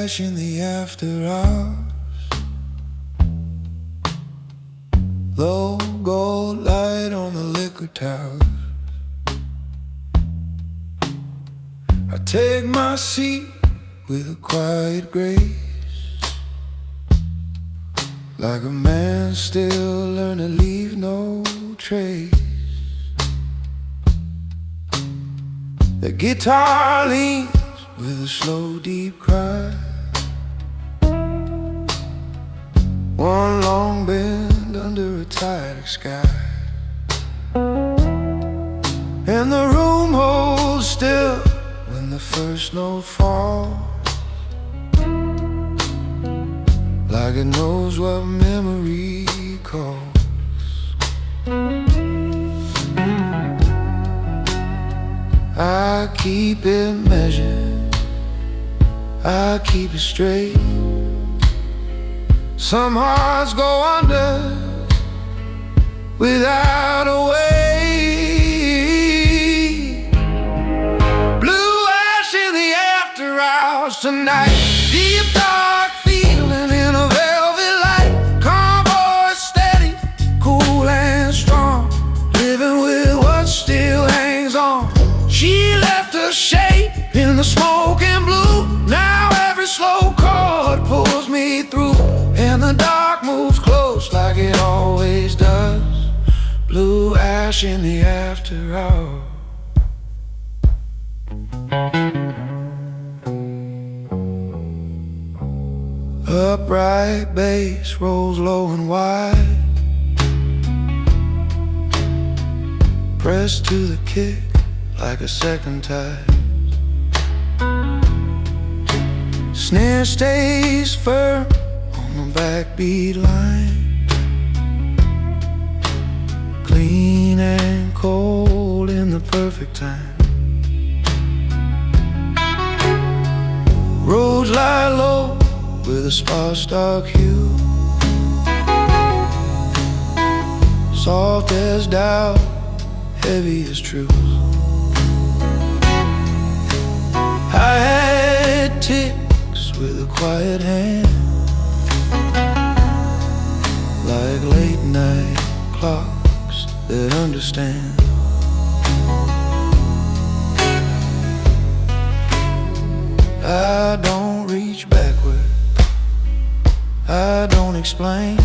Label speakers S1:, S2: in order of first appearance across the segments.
S1: ash in the after hours. Low gold light on the liquor towers. I take my seat with a quiet grace, like a man still learning to leave no trace. The guitar leans with a slow deep cry, one long bend under a tighter sky, and the room holds still when the first note falls, like it knows what memory calls. I keep it measured, I keep it straight. Some hearts go under without a way. Blue ash in the after hours tonight. Deep dark feeling in a velvet light. Calm voice steady, cool and strong, living with what still hangs on. She left her shape in the smoke and blue. Now every slow chord pulls me through, and the dark moves close like it always does. Blue ash in the after hours. Upright bass rolls low and wide, pressed to the kick like a second tide. Snare stays firm on the backbeat line, clean and cold in the perfect time. Roads lie low with a sparse dark hue, soft as doubt, heavy as truth. Hi-hat ticks with a quiet hand, like late night clocks that understand. I don't reach backward, I don't explain.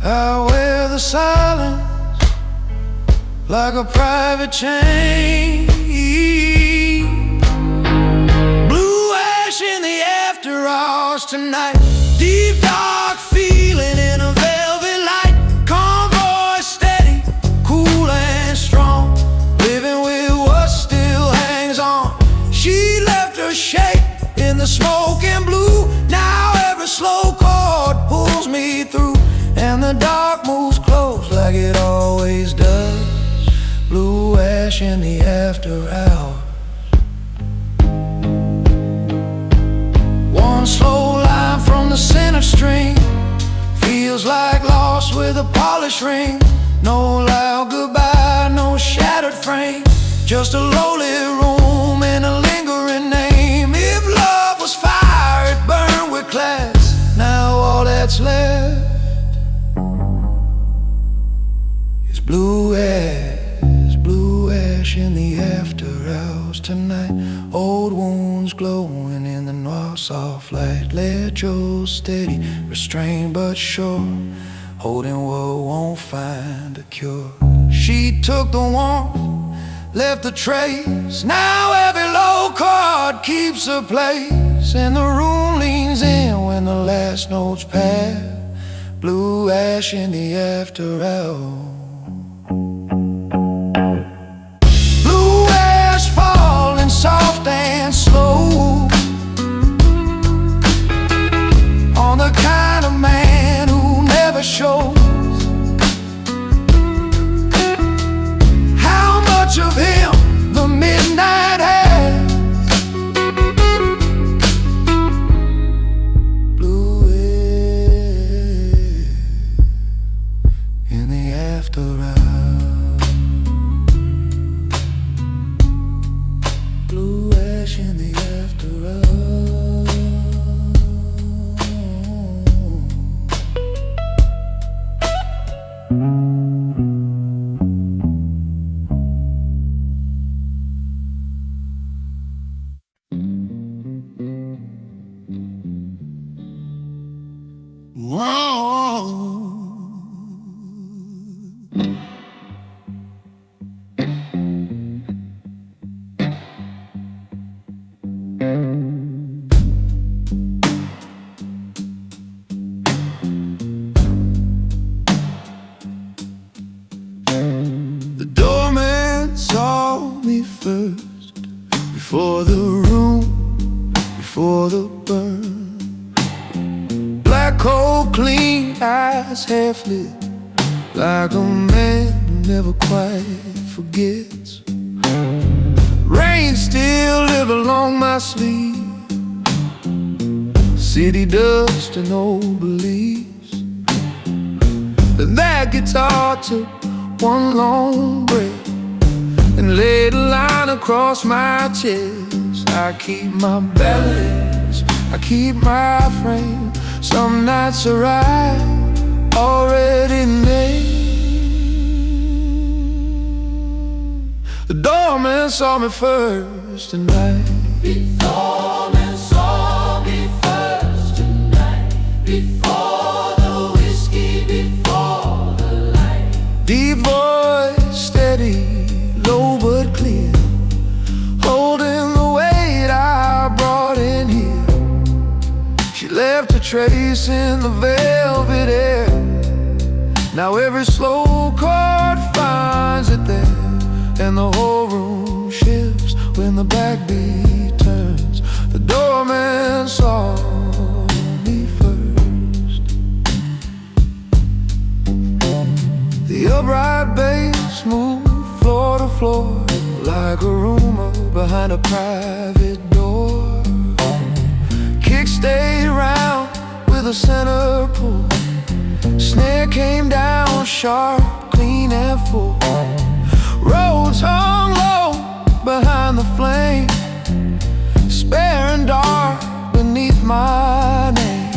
S1: I wear the silence like a private chain. Blue ash in the after hours tonight. Deep dark feeling in a velvet light. Calm voice steady, cool and strong, living with what still hangs on. She left her shape in the smoke and blue. Now every slow chord pulls me through, and the dark moves close like it always does. Blue ash in the after hours. One slow line from the center string feels like lost with a polished ring. No loud goodbye, no shattered frame, just a lowly room and a lingering name. If love was fire, it burned with class. Now all that's left is blue ash, blue ash in the after hours tonight. Old wounds glowing in the noir soft light. Let your steady, restrained but sure, holding what won't find a cure. She took the warmth, left the trace. Now every low chord keeps her place, and the room leans in when the last notes pass. Blue ash in the after hours. Blue ash falling soft and slow on the kind of man who never shows how much of him the midnight has. Blue ash in the after for the burn. Black coal, clean eyes half lit, like a man who never quite forgets. Rain still live along my sleeve, city dust and old beliefs. Then that guitar took one long breath and laid a line across my chest. I keep my balance, I keep my frame. Some nights are right, already named. The doorman saw me first tonight.
S2: The doorman saw me first tonight. Before the whiskey, before the light.
S1: Deep voice, steady, low but clear, holding the weight I brought in here. She left a trace in the velvet air. Now every slow chord finds it there, and the whole room shifts when the backbeat turns. The doorman saw me first. The upright bass moved floor to floor like a rumor behind a private door. Kick stayed round with a center pull. Snare came down sharp, clean and full. Roads hung low behind the flame, spare and dark beneath my name.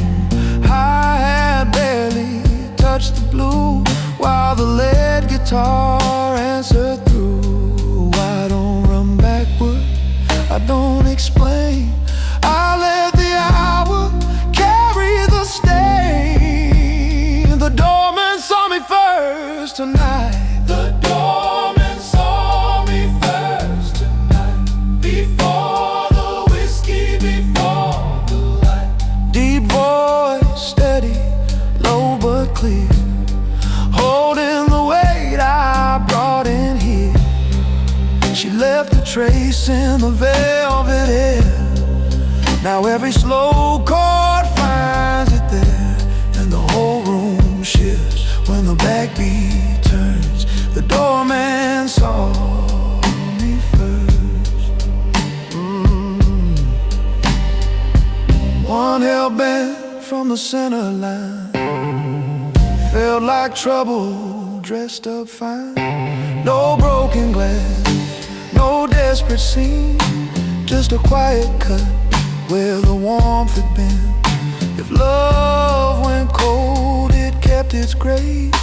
S1: Hi-hat barely touched the blue, while the lead guitar answered through. I don't run backward, I don't explain. I let the hour carry the stain. The doorman saw me first tonight.
S2: The doorman saw me first tonight. Before the whiskey, before the light.
S1: Deep voice, steady, low but clear, holding the weight I brought in here. She left a trace in the velvet air. Now every slow chord finds it there, and the whole room shifts when the backbeat turns. The doorman saw me first. One held bent from the center line, felt like trouble dressed up fine. No broken glass, no desperate scene, just a quiet cut where the warmth had been. If love went cold, it kept its grace.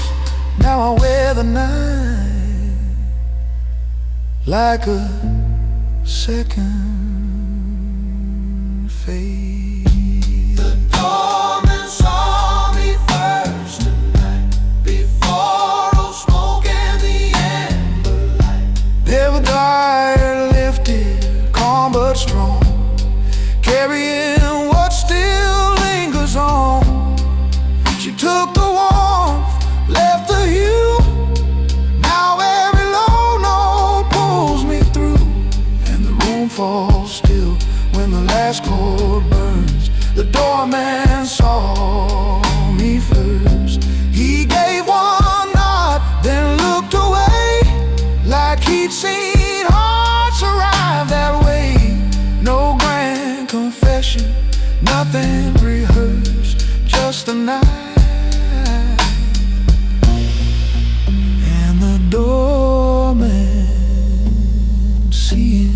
S1: Now I wear the night like a second face.
S2: The doorman saw me first tonight. Before old smoke and the amber light.
S1: Never died, lifted, calm but strong, carrying what still lingers on. She took the warmth, left the hue. Now every low note pulls me through, and the room falls still when the last chord burns. The doorman saw me first. He gave one nod, then looked away, like he'd seen hearts arrive that way. No grand confession, nothing rehearsed, just the night. And the doorman seeing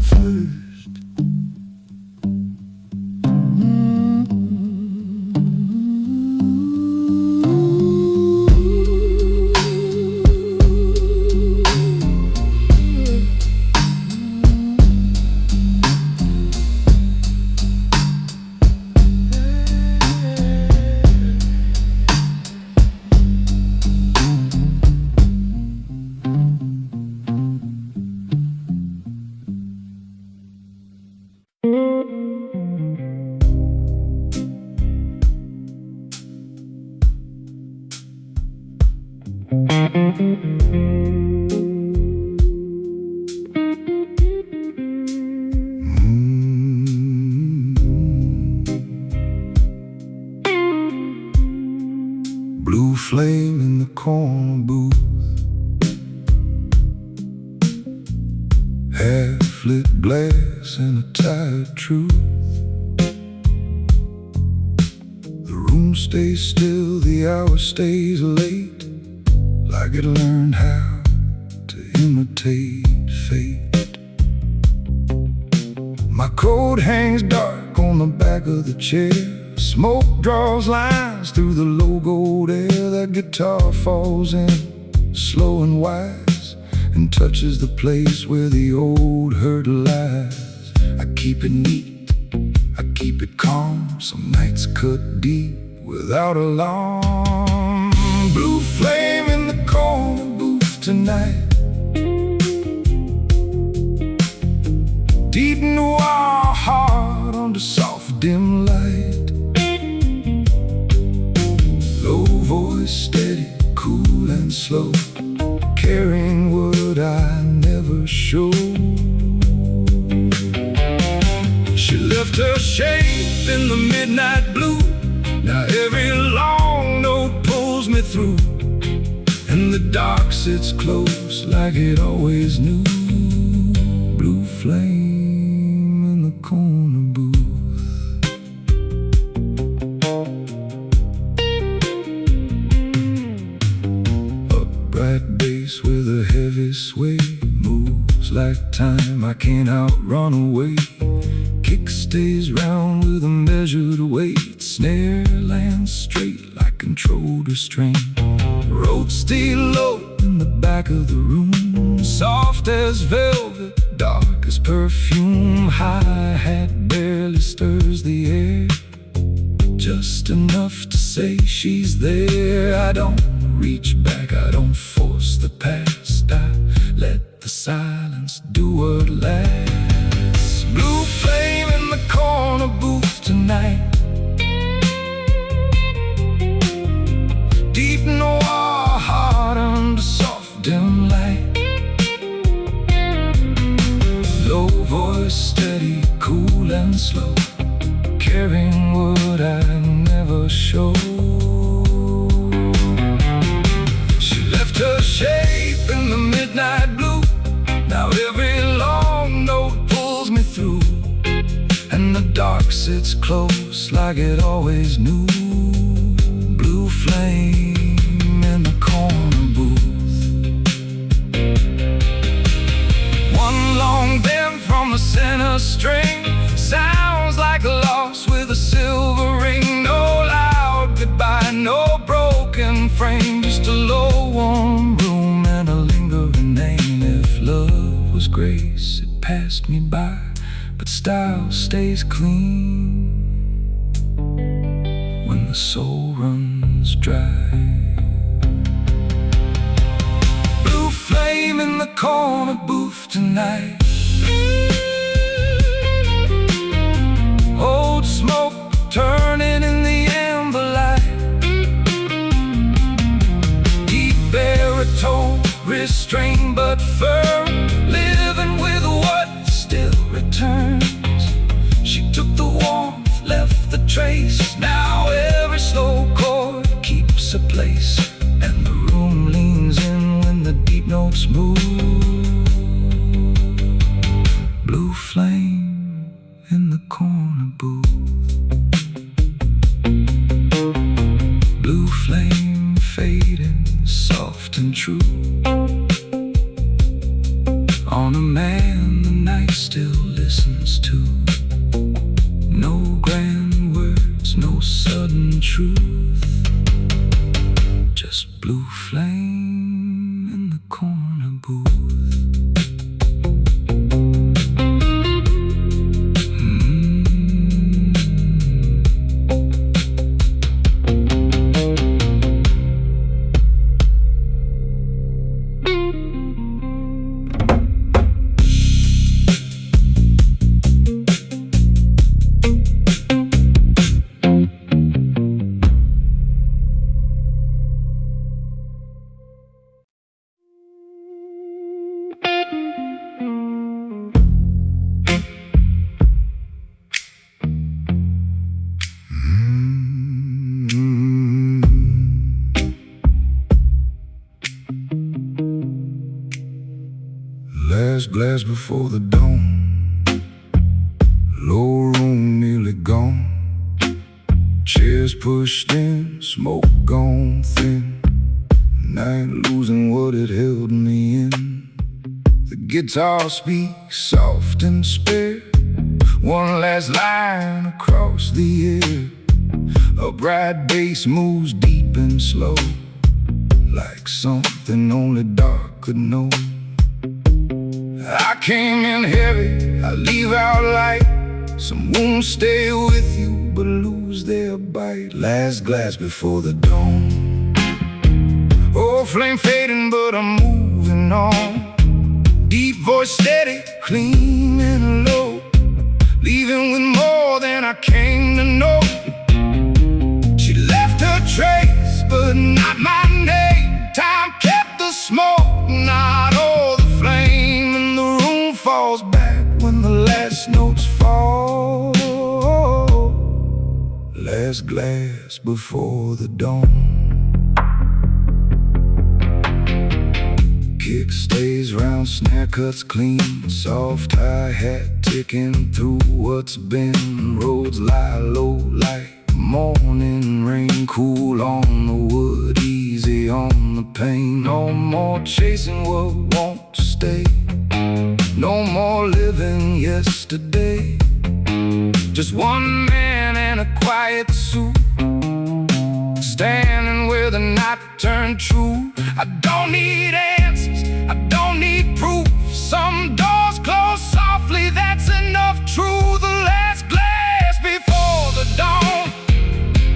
S1: first. flame in the corner booth, half-lit glass and a tired truth. The room stays still, the hour stays late, like it learned how to imitate fate. My coat hangs dark on the back of the chair, smoke draws lines through the logoed air. That guitar falls in, slow and wise, and touches the place where the old hurt lies. I keep it neat, I keep it calm. Some nights cut deep without alarm. Blue flame in the corner booth tonight, deep noir heart under soft dim light. Low voice steady, cool and slow, carrying what I never show. She left her shape in the midnight blue. Now every long note pulls me through, and the dark sits close like it always knew. Blue flame in the corner booth. Upright bass with a heavy sway, moves like time I can't outrun away. Kick stays round with a measured weight, snare lands straight like controlled restraint. Road stay low in the back of the room, soft as velvet, dark as perfume. Hi-hat barely stirs the air, just enough to say she's there. I don't reach back, I don't force the past, I let the silence do what lasts. Blue flame in the corner booth tonight, deep noir heart under soft dim light. Low voice steady, cool and slow, carrying what I never show. She left her shape in the midnight blue. Now every long note pulls me through, and the dark sits close like it always knew. Blue flame in the corner booth. One long bend from the center string sounds like a loss with a silver ring. No loud goodbye, no broken frame, just a low warm room and a lingering name. If love was grace, it passed me by, but style stays clean when the soul runs dry. Blue flame in the corner booth tonight, old smoke turning in the amber light. Deep baritone, restrained but firm, living with what still returns. She took the warmth, left the trace. Now every slow chord keeps a place, and the room leans in when the deep notes move. Blue flame in the corner booth. Blue flame fading, soft and true, on a man the night still listens to. No grand words, no sudden truth, just blue flame in the corner booth. glass before the dawn. Low room nearly gone. Chairs pushed in, smoke gone thin. Night losing what had held me in. The guitar speaks soft and spare. One last line across the air. A bright bass moves deep and slow, like something only dark could know. I came in heavy, I leave out light. Some wounds stay with you but lose their bite. Last glass before the dawn. Oh, flame fading but I'm moving on. Deep voice steady, clean and low. Leaving with more than I came to know. She left her trace but not my name. Time kept the smoke, not all the flame. And the room falls back when the last notes fall. Last glass before the dawn. Kick stays round, snare cuts clean. Soft hi-hat ticking through what's been. Roads lie low like morning rain. Cool on the wood, easy on the pain. No more chasing what won't stay. No more living yesterday. Just one man in a quiet suit, standing where the night turned true. I don't need answers, I don't need proof. Some doors close softly, that's enough truth. The last glass before the dawn.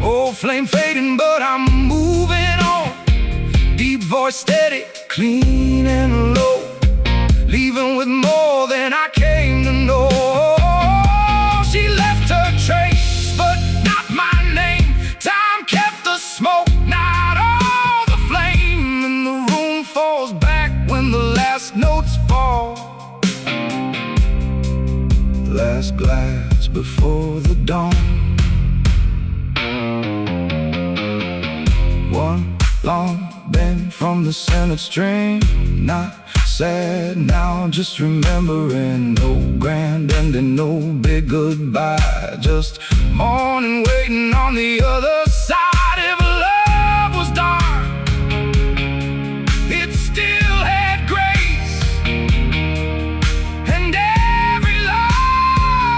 S1: Oh, flame fading but I'm moving on. Deep voice steady, clean and low. Leaving with more than I came to know. She left her trace but not my name. Time kept the smoke, not all the flame. And the room falls back when the last notes fall. Last glass before the dawn. One long bend from the center string. Not sad now, just remembering. No grand ending, no big goodbye. Just morning waiting on the other side. If love was dark, it still had grace. And every loss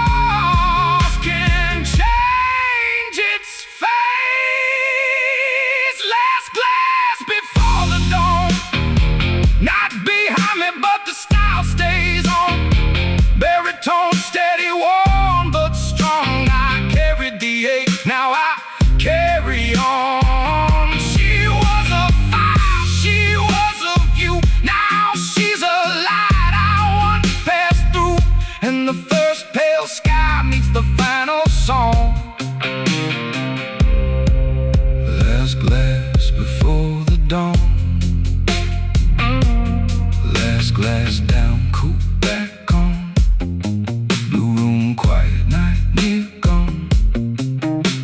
S1: can change its face. Last glass before the dawn. Not behind me, but the style stays on. Baritone steady, warm but strong. I carried the ache, now I carry on. She was a fire, she was a view. Now she's a light I once passed through. And the first pale sky meets the final song. Last glass before the dawn. Last glass down, cool back on. Blue room, quiet night, near gone.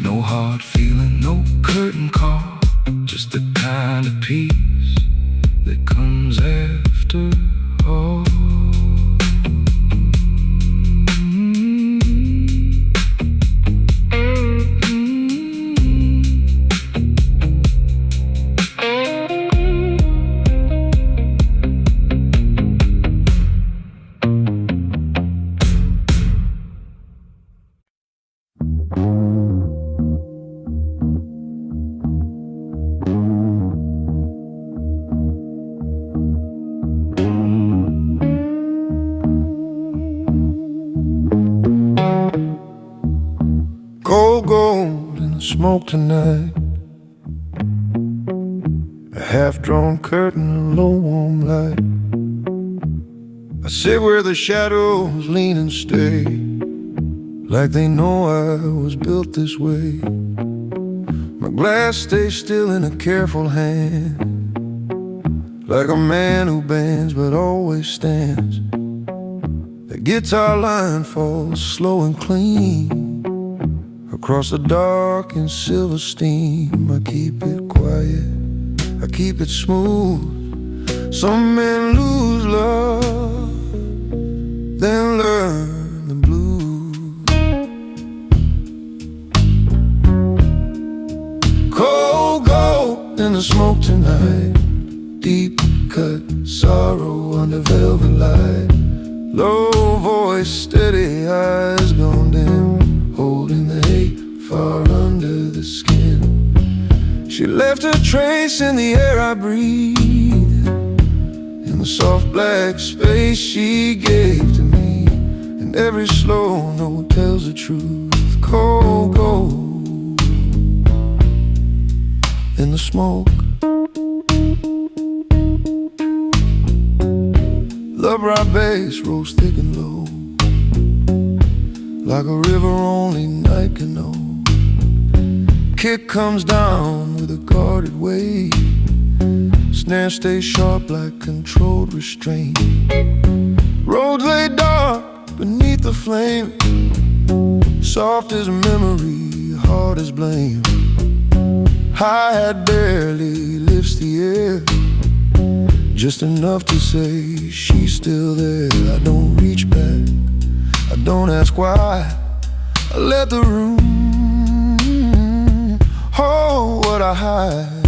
S1: No hard feeling, no curtain call. Just the kind of peace that comes after all. Cold gold in the smoke tonight. A half-drawn curtain, a low warm light. I sit where the shadows lean and stay, like they know I was built this way. My glass stays still in a careful hand, like a man who bends but always stands. The guitar line falls slow and clean across the dark and silver steam. I keep it quiet, I keep it smooth. Some men lose love, then learn the blues. Cold gold in the smoke tonight, deep cut sorrow under velvet light. Low voice, steady eyes gone dim, holding the hate far under the skin. She left her trace in the air I breathe, in the soft black space she gave to me. And every slow note tells the truth. Cold gold in the smoke. The bright bass rolls thick and low, like a river only night can know. Kick comes down with a guarded wave, snare stays sharp like controlled restraint. Roads lay dark beneath the flame, soft as memory, hard as blame. Hi-hat barely lifts the air, just enough to say she's still there. I don't reach back, I don't ask why. I let the room hold what I hide.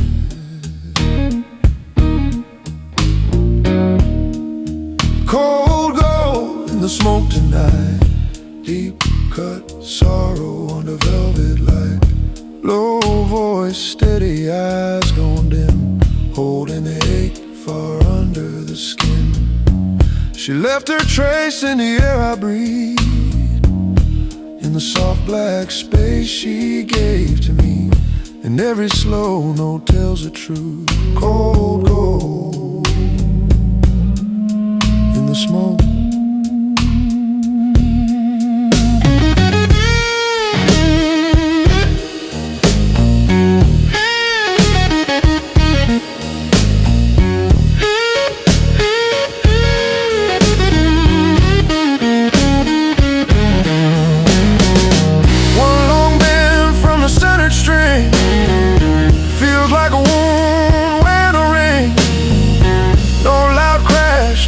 S1: Cold gold in the smoke tonight, deep cut sorrow under velvet light. Low voice, steady eyes gone dim, holding the ache far under the skin. She left her trace in the air I breathe, in the soft black space she gave to me. And every slow note tells the truth. Cold gold in the smoke.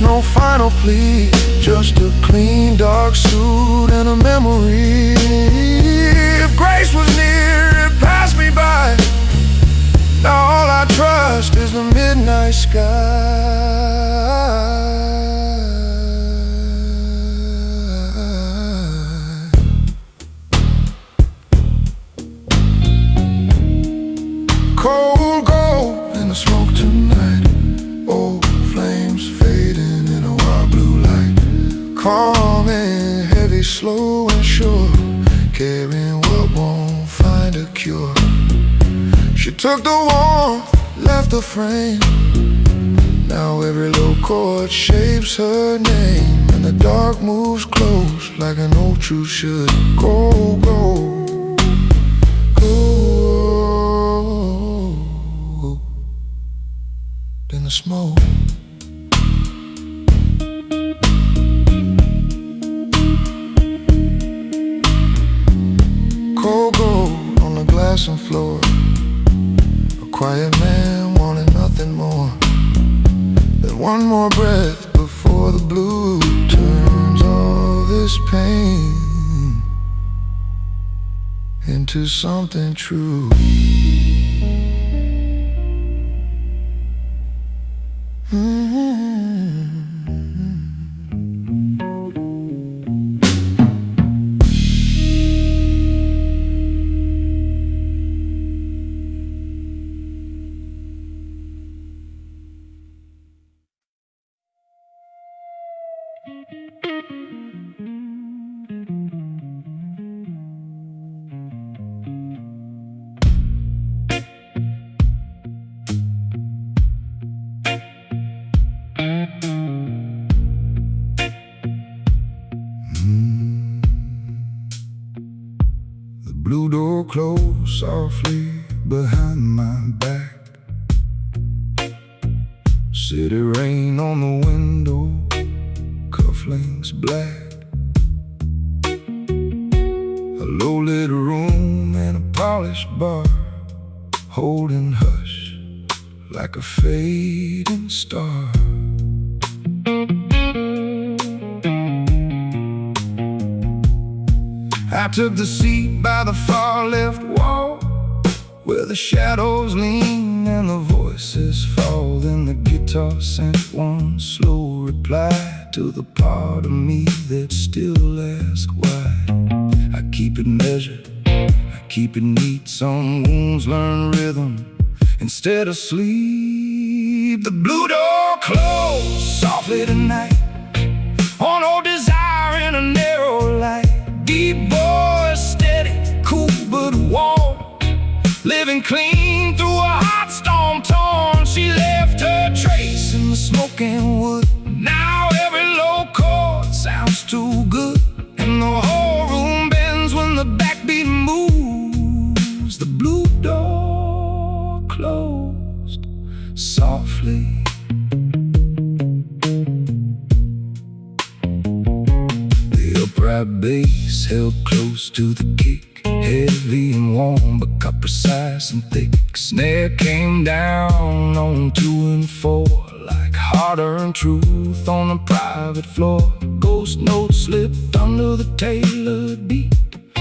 S1: No final plea, just a clean dark suit and a memory. If grace was near, it passed me by. Now all I trust is the midnight sky. Cold gold in the smoke tonight, old flames fading in a wild blue light. Calm and heavy, slow and sure, carrying what won't find a cure. She took the warmth, left the frame. Now every low chord shapes her name, and the dark moves close like an old truth should. Go, go, go in the smoke. Cold gold on the glass and floor, a quiet man wanting nothing more than one more breath before the blue turns all this pain into something true. The blue door closed softly behind my back. City rain on the window, cufflinks black. A low-lit room and a polished bar, holding hush like a fading star. I took the seat by the far left wall, where the shadows lean and the voices fall. Then the guitar sent one slow reply to the part of me that still asks why. I keep it measured, I keep it neat. Some wounds learn rhythm instead of sleep. The blue door closed softly tonight, on old desire in a narrow light. Deep voice, steady, cool but warm, living clean through a hot storm torn. She left her trace in the smoking wood. Now every low chord sounds too good, and the whole room bends when the backbeat moves. The blue door closed softly. Upright bass held close to the kick, heavy and warm but cut precise and thick. Snare came down on 2 and 4, like hard-earned truth on a private floor. Ghost notes slipped under the tailored beat,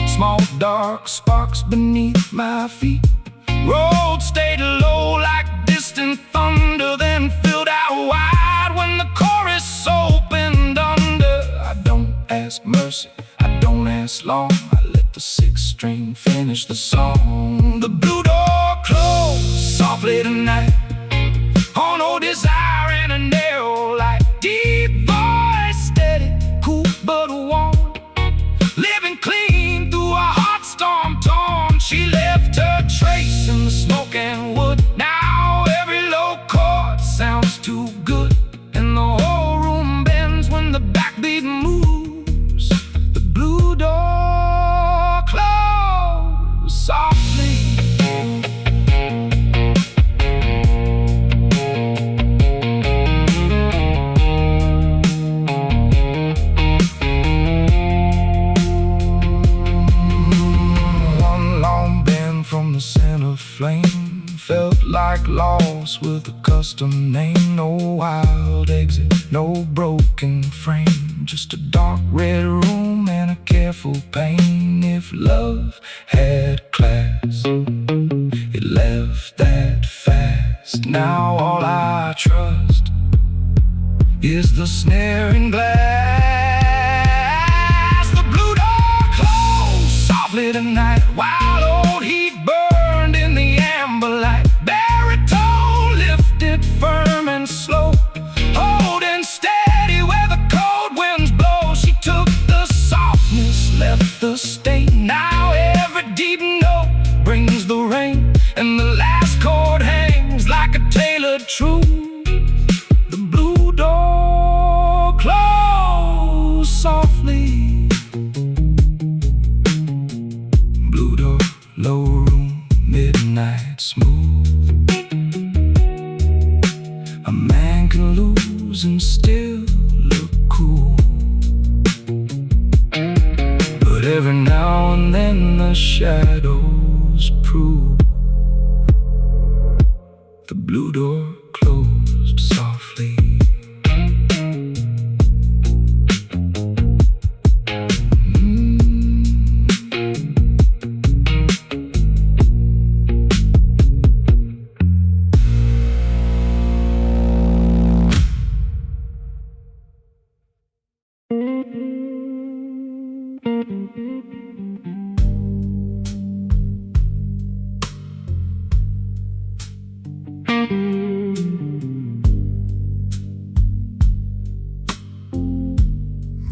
S1: small dark sparks beneath my feet. Road stayed low like distant thunder, then filled out wide when the chorus opened under. I don't ask mercy, I don't ask long, I let the 6th string finish the song. The blue door closed softly tonight, on old desire in a narrow light. Deep voice, steady, cool but warm, living clean through a hot storm torn. She left her trace in the smoking wood. Now every low chord sounds too good, and the whole room bends when the backbeat moves. The blue door closed softly. One long bend from the center flame, felt like loss with a custom name. No wild exit, no broken frame, just a dark red room and a careful pain. If love had class, it left that fast. Now all I trust is the snaring glass. The blue door closed softly tonight, while old heat burned in the amber light. Baritone lifted firm and slow, holding steady where the cold winds blow. She took the softness, left the stain. Now every deep note brings the rain, and the last chord hangs like a tailored truth. The blue door closed softly. Blue door, low room, midnight smooth. A man can lose and still look cool, but every now and then the shadows prove. The blue door closed softly.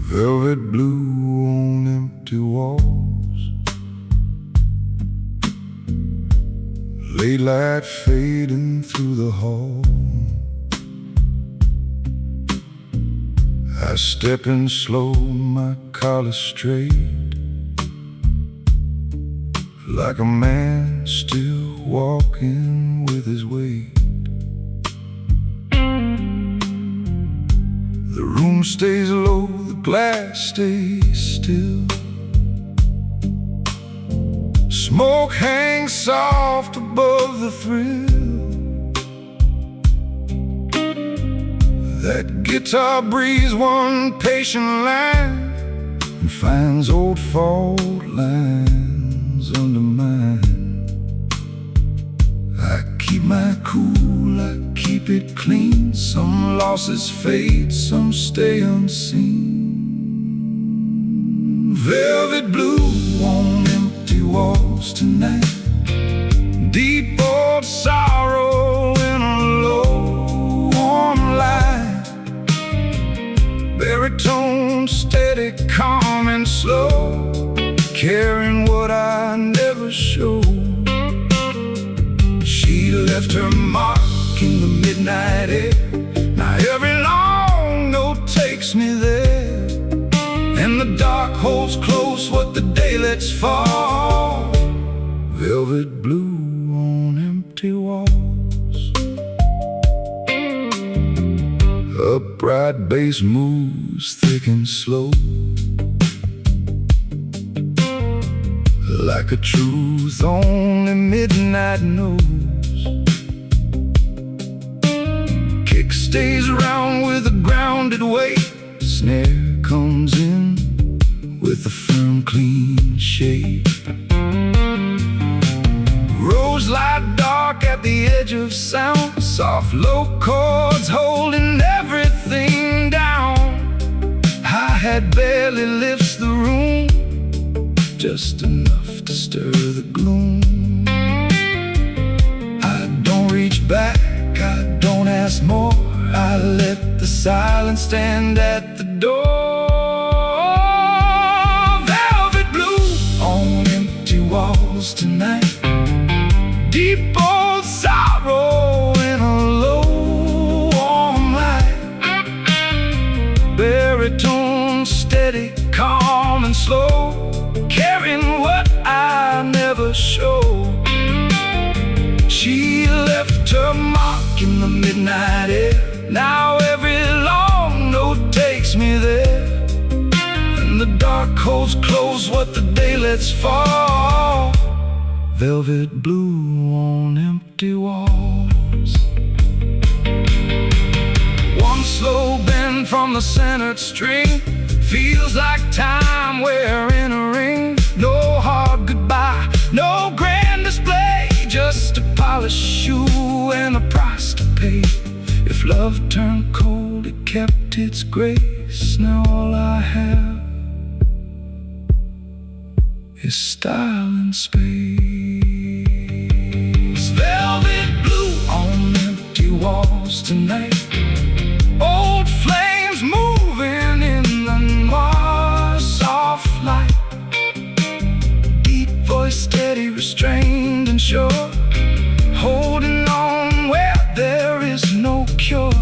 S1: Velvet blue on empty walls, late light fading through the hall. I step in slow, my collar straight, like a man still walking with his weight. The room stays low, the glass stays still. Smoke hangs soft above the thrill. That guitar breathes one patient line, and finds old fault lines under mine. I keep my cool, I keep it clean. Some losses fade, some stay unseen. Velvet blue on empty walls tonight. Deep old sorrow in a low warm light. Baritone steady, calm and slow, carrying what I never showed. She left her mark in the midnight air. Now every long note takes me there, and the dark holds close what the day lets fall. Velvet blue on empty walls. Upright bass moves thick and slow, like a truth only midnight knows. Kick stays around with a grounded weight. Snare comes in with a firm, clean shape. Rose light dark at the edge of sound. Soft low chords holding everything down. Hi-hat barely lifts the room, just enough to stir the gloom. I don't reach back, I don't ask more. I let the silence stand at the door. Velvet blue on empty walls tonight. Deep old sorrow in a low warm light. Baritone steady, calm and slow, carrying what I never show. She left her mark in the midnight air. Now every long note takes me there, and the dark holds close what the day lets fall. Velvet blue on empty walls. One slow bend from the centered string feels like time wearing a ring. No hard goodbye, no grand display, just a polished shoe and a price to pay. If love turned cold, it kept its grace. Now all I have is style and space. Velvet blue on empty walls tonight. Old flames moving in the noir, soft light. Deep voice steady, restrained and sure, holding on where there is no cure.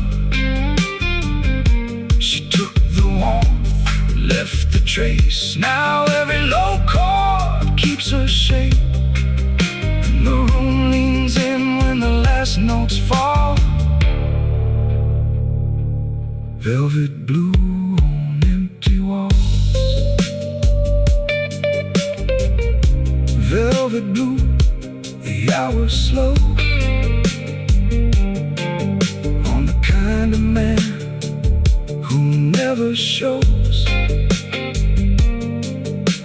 S1: She took the warmth, left the trace. Now every low chord keeps her shape, and the room leans in when the last notes fall. Velvet blue on empty walls. Velvet blue, the hour's slow, on the kind of man who never shows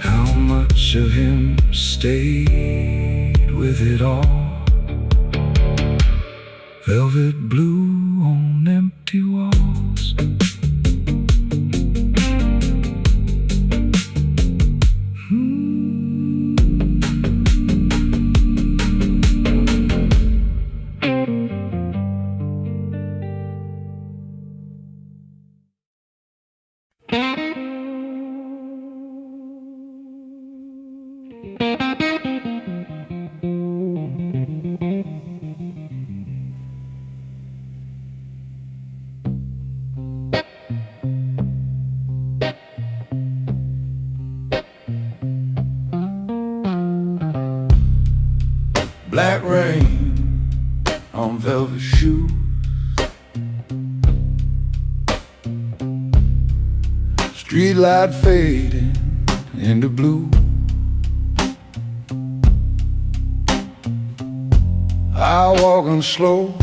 S1: how much of him stayed with it all. Velvet blue on empty walls. Black rain on velvet shoes, street light fading into blue. I walking slow,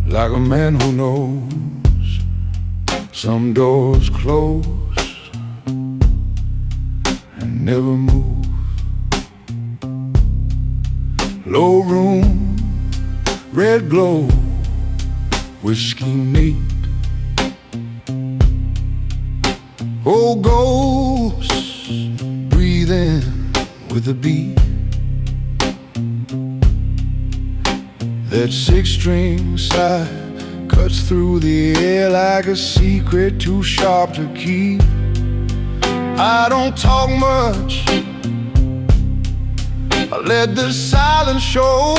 S1: like a man who knows some doors close never move. Low room, red glow, whiskey neat. Old ghosts breathing with a beat. That six-string sigh cuts through the air like a secret too sharp to keep. I don't talk much, I let the silence show.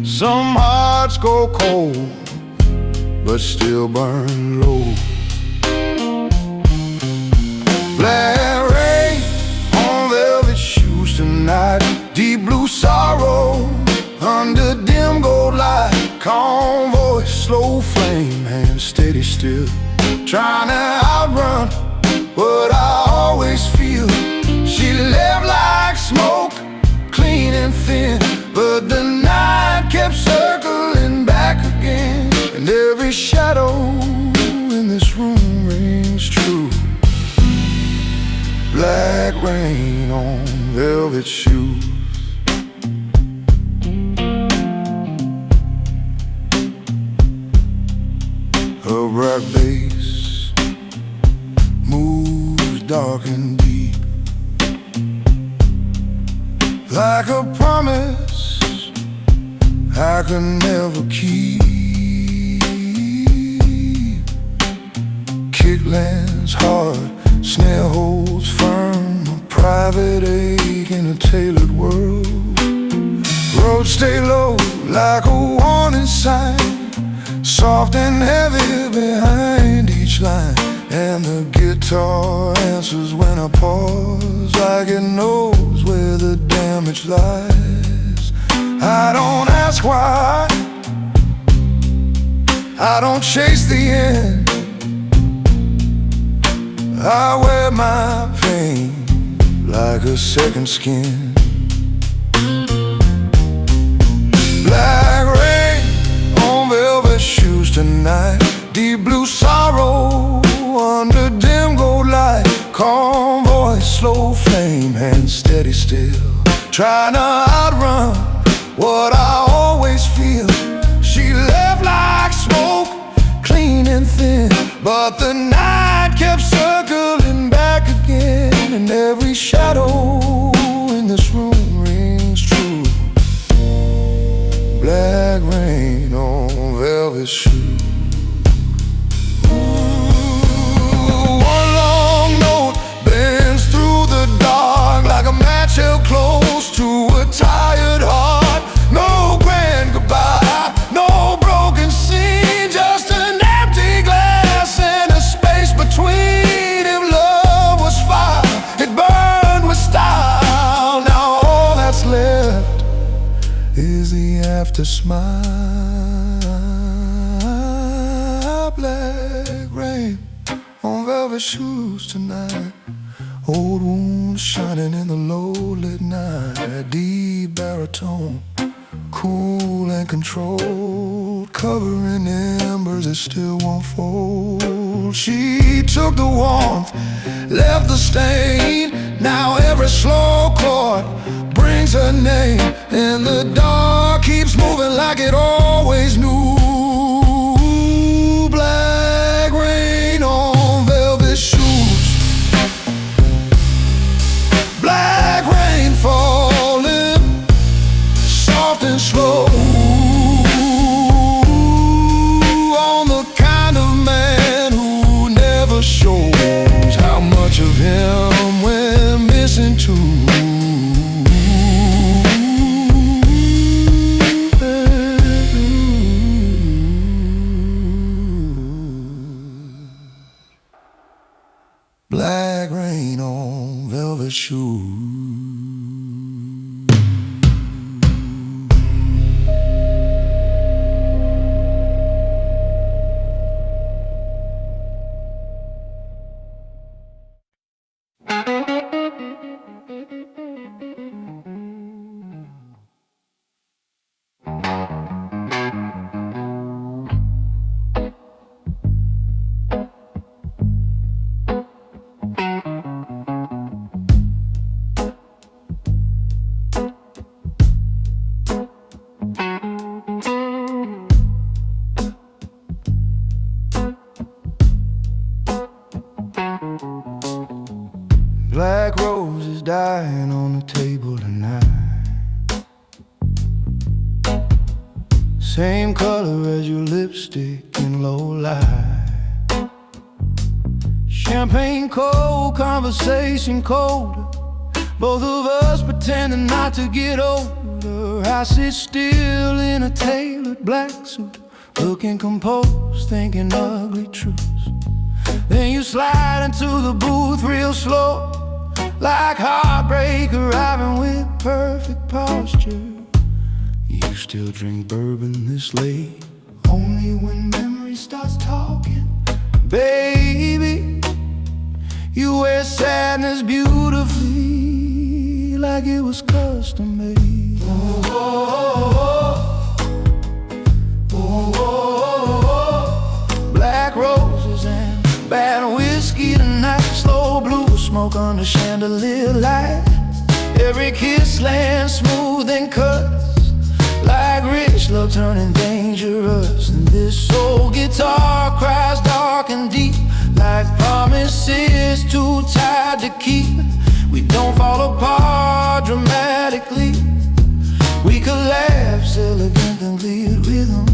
S1: Some hearts go cold, but still burn low. Black rain on velvet shoes tonight. Deep blue sorrow under dim gold light. Calm voice, slow flame, hand steady still. Trying to outrun what I always feel. She left like smoke, clean and thin, but the night kept circling back again. And every shadow in this room rings true. Black rain on velvet shoes. Her black bass moves dark and deep, like a promise I could never keep. Kick lands hard, snare holds firm, a private ache in a tailored world. Roads stay low like a warning sign, soft and heavy behind each line. And the guitar answers when I pause, like it knows where the damage lies. I don't ask why, I don't chase the end. I wear my pain like a second skin. Black rain on velvet shoes tonight. Deep blue sorrow under dim gold light. Calm voice, slow flame, hand steady still. Trying to outrun what I always feel. She left like smoke, clean and thin, but the night kept circling back again. And every shadow in this room rings true. Black rain on velvet shoes. One long note bends through the dark like a match held close to a tired heart. No grand goodbye, no broken scene, just an empty glass and a space between. If love was fire, it burned with style. Now all that's left is the after smile. Black rain on velvet shoes tonight. Old wounds shining in the low-lit night. Deep baritone, cool and controlled, covering embers that still won't fold. She took the warmth, left the stain. Now every slow chord brings her name, and the dark keeps moving like it always knew. Black rain on velvet shoes. Black rain falling, soft and slow, on the kind of man who never shows how much of him we're missing too. Black rain on velvet shoes. Black roses dying on the table tonight. Same color as your lipstick in low light. Champagne cold, conversation colder. Both of us pretending not to get older. I sit still in a tailored black suit, looking composed, thinking ugly truths. Then you slide into the booth real slow, like heartbreak arriving with perfect posture. You still drink bourbon this late, only when memory starts talking. Baby, you wear sadness beautifully, like it was custom made. Oh, oh, oh, oh, oh, oh. Black roses and bad whiskey tonight. Slow blue smoke under chandelier light. Every kiss lands smooth and cuts like rich love turning dangerous. And this old guitar cries dark and deep, like promises too tired to keep. We don't fall apart dramatically, we collapse elegant and lead rhythm.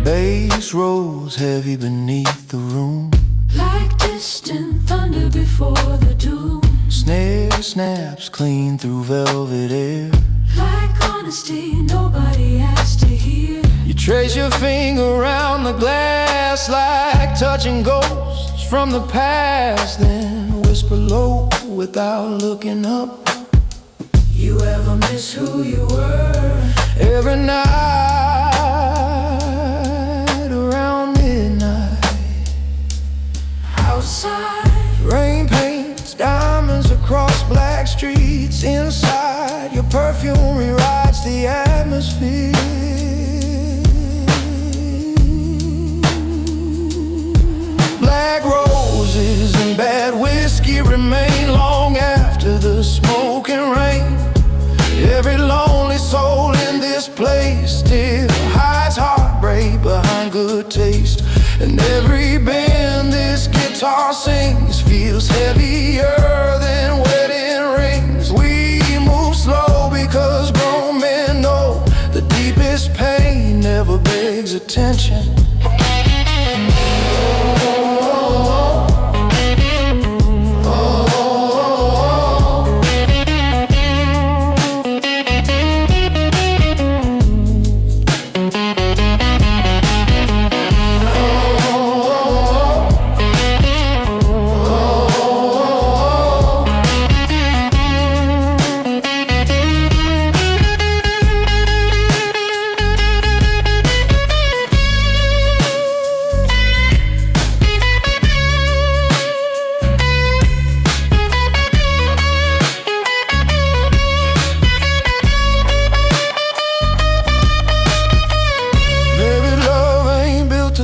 S1: Bass rolls heavy beneath the room,
S3: like distant thunder before the doom.
S1: Snare snaps clean through velvet air,
S3: like honesty nobody asked to hear.
S1: You trace your finger around the glass, like touching ghosts from the past. Then whisper low without looking up.
S3: You ever miss who you were?
S1: Every night around midnight,
S3: outside,
S1: rain paints diamonds across black streets. Inside, your perfume rewrites the atmosphere. Black roses and bad whiskey remain long after the smoke and rain. Every lonely soul in this place still hides heartbreak behind good taste. And every bend this guitar sings feels heavier than wedding rings. We move slow because grown men know the deepest pain never begs attention.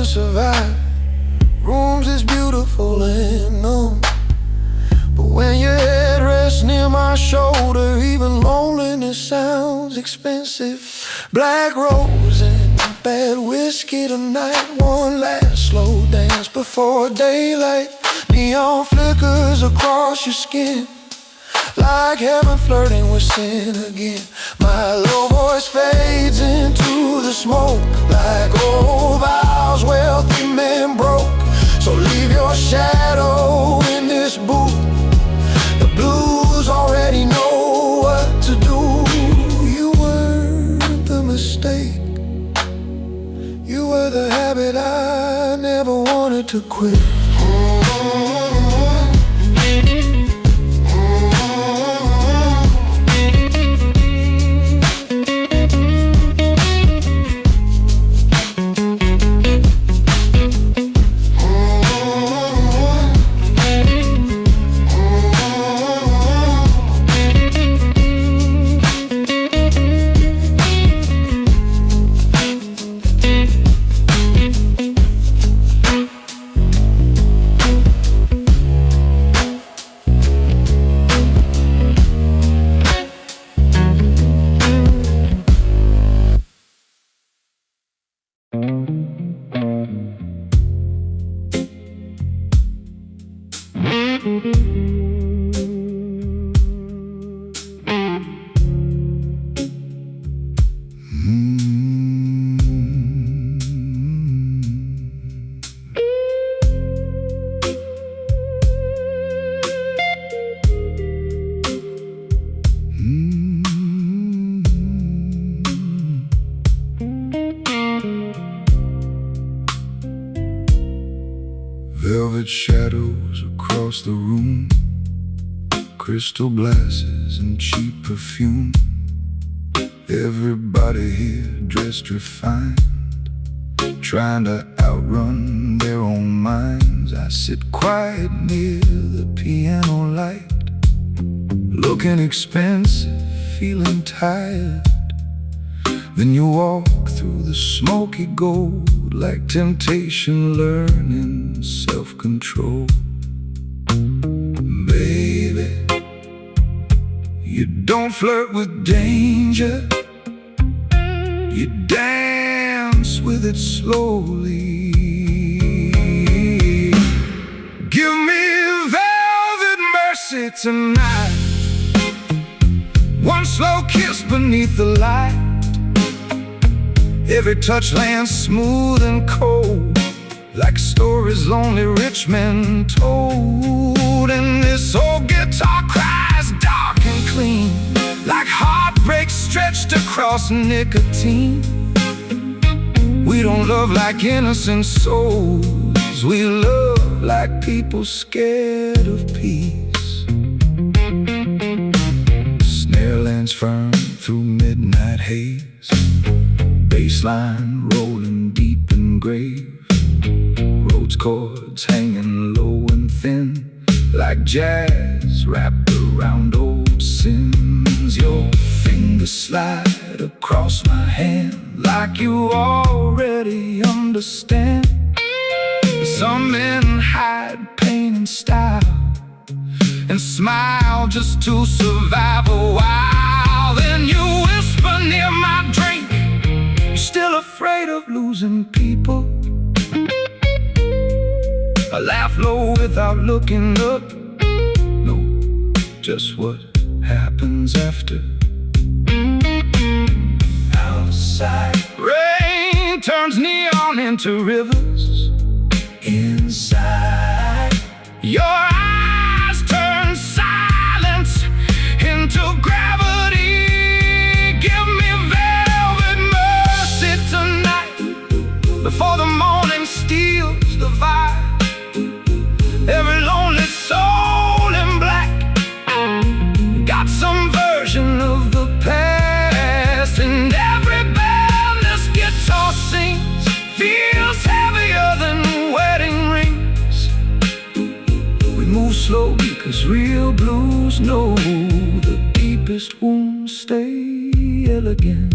S1: Survive. Rooms is beautiful and numb, but when your head rests near my shoulder, even loneliness sounds expensive. Black rose and bad whiskey tonight. One last slow dance before daylight. Neon flickers across your skin, like heaven flirting with sin again. My low voice fades into the smoke, like old vows wealthy men broke. So leave your shadow in this booth. The blues already know what to do. You weren't the mistake, you were the habit I never wanted to quit. crystal glasses and cheap perfume. Everybody here dressed refined, trying to outrun their own minds. I sit quiet near the piano light, looking expensive, feeling tired. Then you walk through the smoky gold, like temptation, learning self-control. Baby, you don't flirt with danger, you dance with it slowly. Give me velvet mercy tonight, one slow kiss beneath the light. Every touch lands smooth and cold, like stories only rich men told. And this old guitar cries dark and clean, like heartbreak stretched across nicotine. We don't love like innocent souls, we love like people scared of peace. Snare lands firm through midnight haze, bassline rolling deep and grave. Rhodes chords hanging low and thin, like jazz wrapped around old sins. Your fingers slide across my hand, like you already understand. Some men hide pain in style, and smile just to survive a while. Then you whisper near my drink, you're still afraid of losing people. I laugh low without looking up. No, just what happens after. Outside, rain turns neon into rivers. Inside, your eyes turn silence into gravity. Give me velvet mercy tonight, before the morning steals the vibe. Every lonely soul in black got some version of the past, and every bell this guitar sings feels heavier than wedding rings. We move slowly, cause real blues know the deepest wounds stay elegant.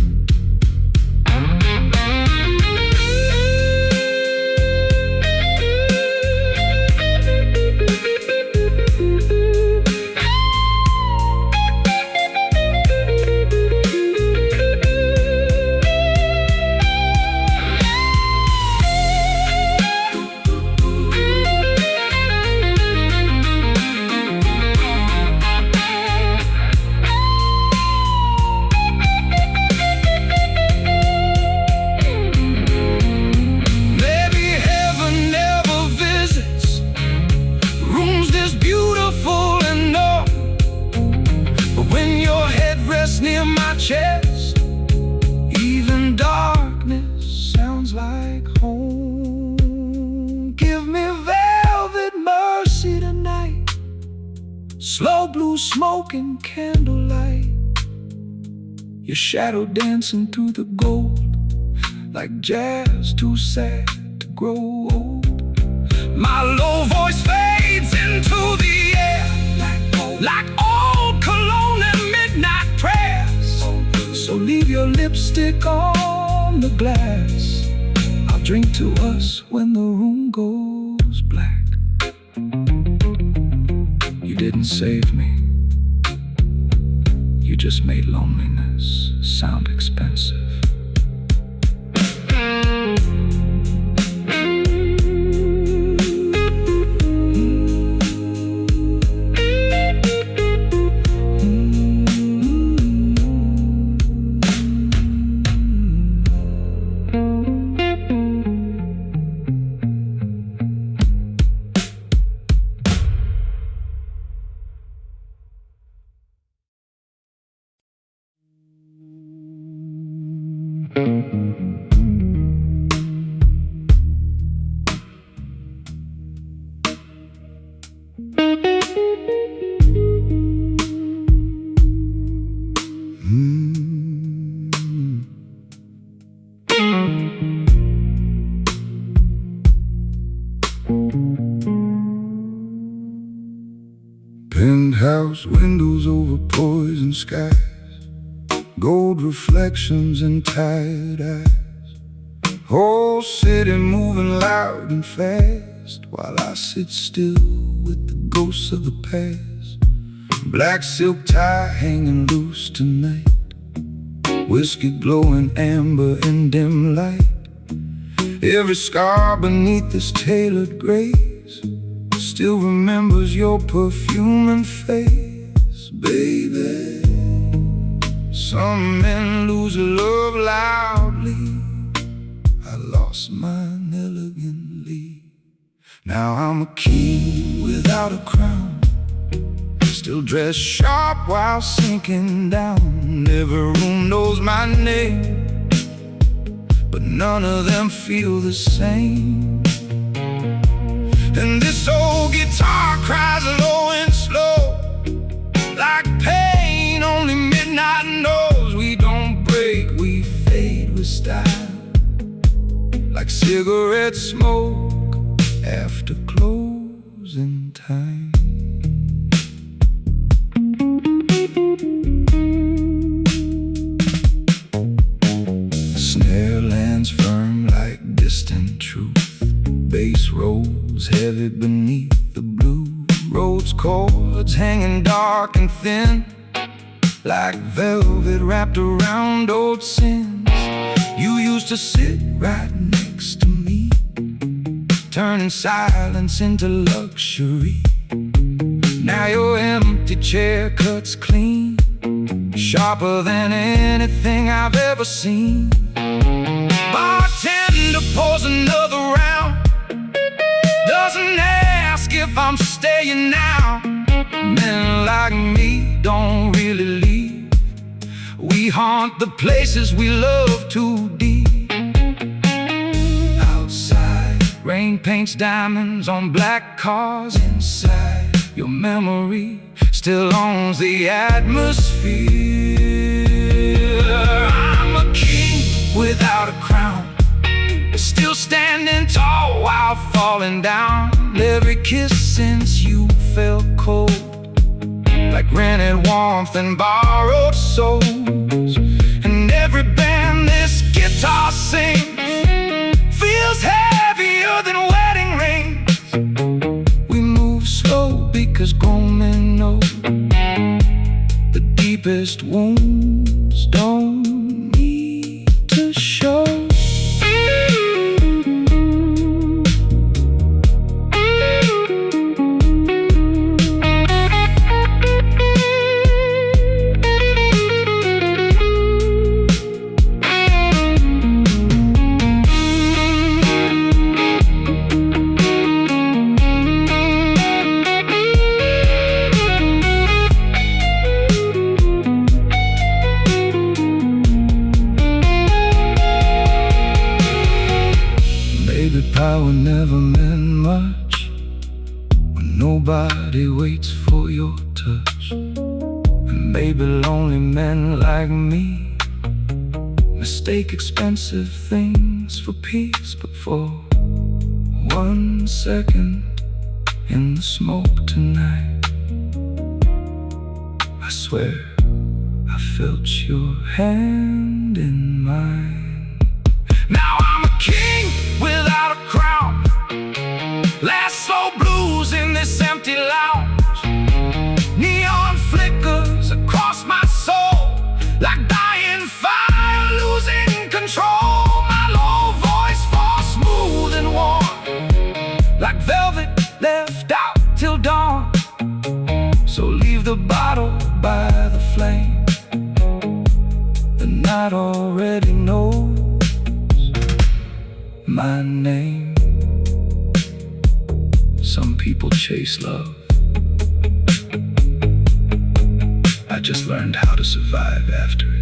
S1: Near my chest, even darkness sounds like home. Give me velvet mercy tonight, slow blue smoke and candlelight. Your shadow dancing through the gold, like jazz too sad to grow old. My low voice fades into the air, like old cologne and midnight prayers. So leave your lipstick on the glass, I'll drink to us when the room goes black. You didn't save me, you just made loneliness sound expensive. over poison skies, gold reflections in tired eyes. Whole city moving loud and fast, while I sit still with the ghosts of the past. Black silk tie hanging loose tonight, whiskey glowing amber in dim light. Every scar beneath this tailored grace still remembers your perfume and face, baby. Some men lose love loudly, I lost mine elegantly. Now I'm a king without a crown, still dressed sharp while sinking down. Every room knows my name, but none of them feel the same. And this old guitar cries low and slow, like pain only midnight knows. We don't break, we fade with style, like cigarette smoke after closing time. Snare lands firm like distant truth, bass rolls heavy beneath the blue. Rose chords hanging dark and thin, like velvet wrapped around old sins. You used to sit right next to me, turning silence into luxury. Now your empty chair cuts clean, sharper than anything I've ever seen. Bartender pours another round, doesn't ask if I'm staying now. Men like me don't really leave, we haunt the places we love too deep. Outside, rain paints diamonds on black cars. Inside, your memory still owns the atmosphere. I'm a king without a crown, still standing tall while falling down. Every kiss since you felt cold, like rented warmth and borrowed souls. And every band this guitar sings feels heavier than wedding rings. We move slow because grown men know the deepest wounds don't need to show. Power never meant much when nobody waits for your touch. And maybe lonely men like me mistake expensive things for peace. But for 1 second in the smoke tonight, I swear I felt your hand in mine. Now I'm a king without a crown, last slow blues in this empty lounge. Neon flickers across my soul, like dying fire losing control. My low voice falls smooth and warm, like velvet left out till dawn. So leave the bottle by the flame, the night already knows my name. Some people chase love, I just learned how to survive after it.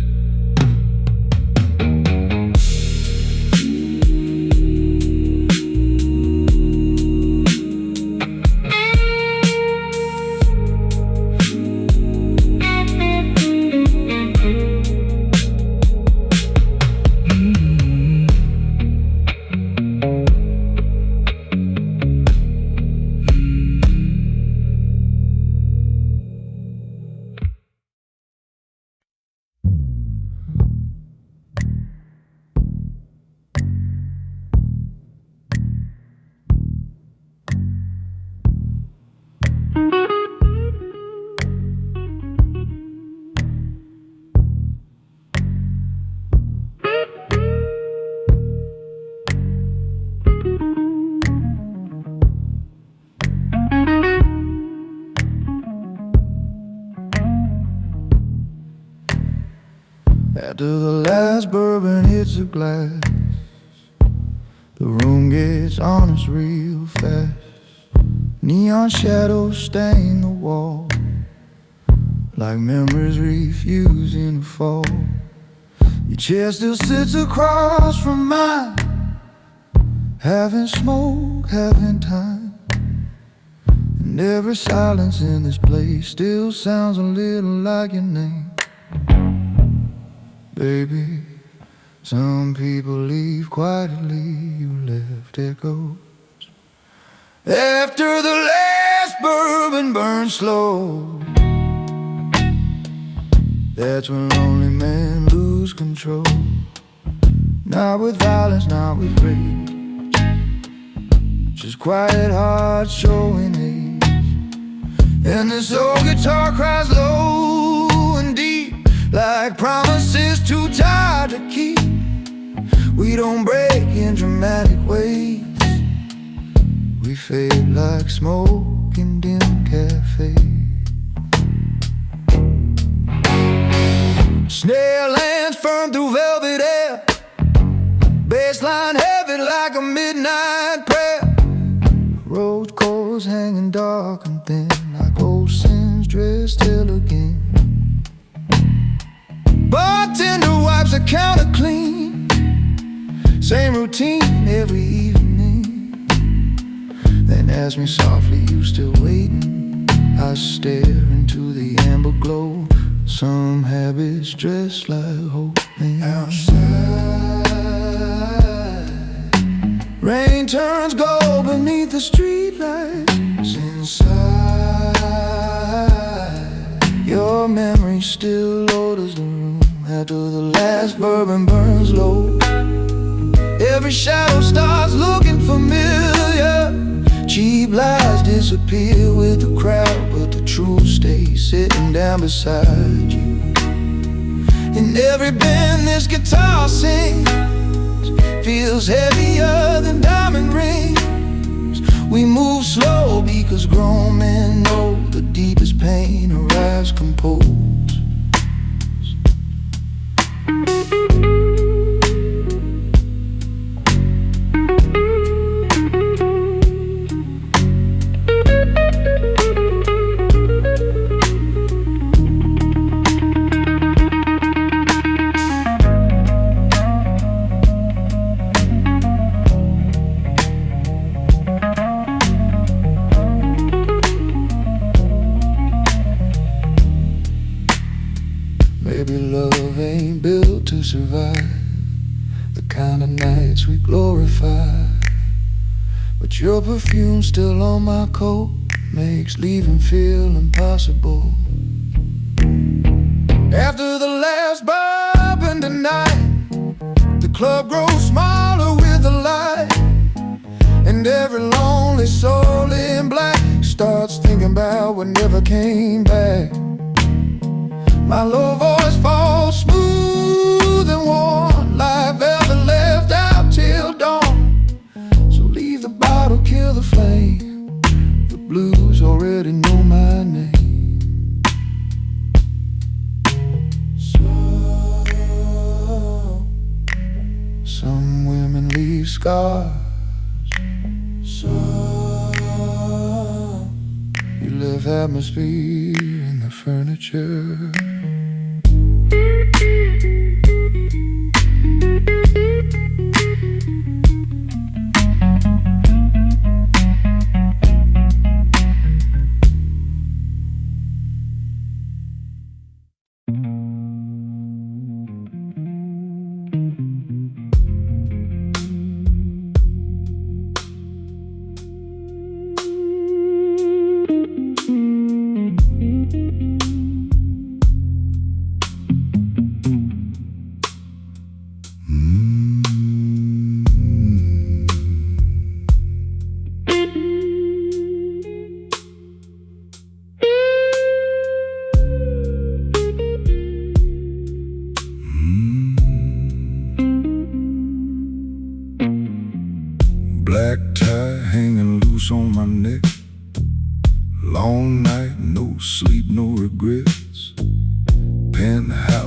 S1: After the last bourbon hits the glass, the room gets honest real fast. Neon shadows stain the wall, like memories refusing to fall. Your chair still sits across from mine, having smoke, having time. And every silence in this place still sounds a little like your name. Baby, some people leave quietly, you left echoes. After the last bourbon burns slow, that's when lonely men lose control. Not with violence, not with rage, just quiet hearts showing age. And this old guitar cries low and deep, like promises too tired to keep. We don't break in dramatic ways, we fade like smoke in dim cafes. Snail lands firm through velvet air, baseline heavy like a midnight prayer. Rose coals hanging dark and thin, like old sins dressed elegant. Bartender wipes the counter clean, same routine every evening. Then asks me softly, you still waiting? I stare into the amber glow, some habits dressed like hope. Outside, rain turns gold beneath the streetlights. Inside, your memory still orders the room. After the last bourbon burns low, every shadow starts looking familiar. Cheap lies disappear with the crowd, but the truth stays sitting down beside you. In every bend this guitar sings feels heavier than diamond rings. We move slow because grown men know the deepest pain arrives composed. Maybe love ain't built to survive the kind of nights we glorify, but your perfume still on my coat makes leaving feel impossible. After the last bourbon tonight, the club grows smaller with the light, and every lonely soul in black starts thinking about what never came back. My low voice falls smooth and warm, like velvet left out till dawn. So leave the bottle, kill the flame, the blues already know my name. So, some women leave scars, so you left atmosphere in the furniture.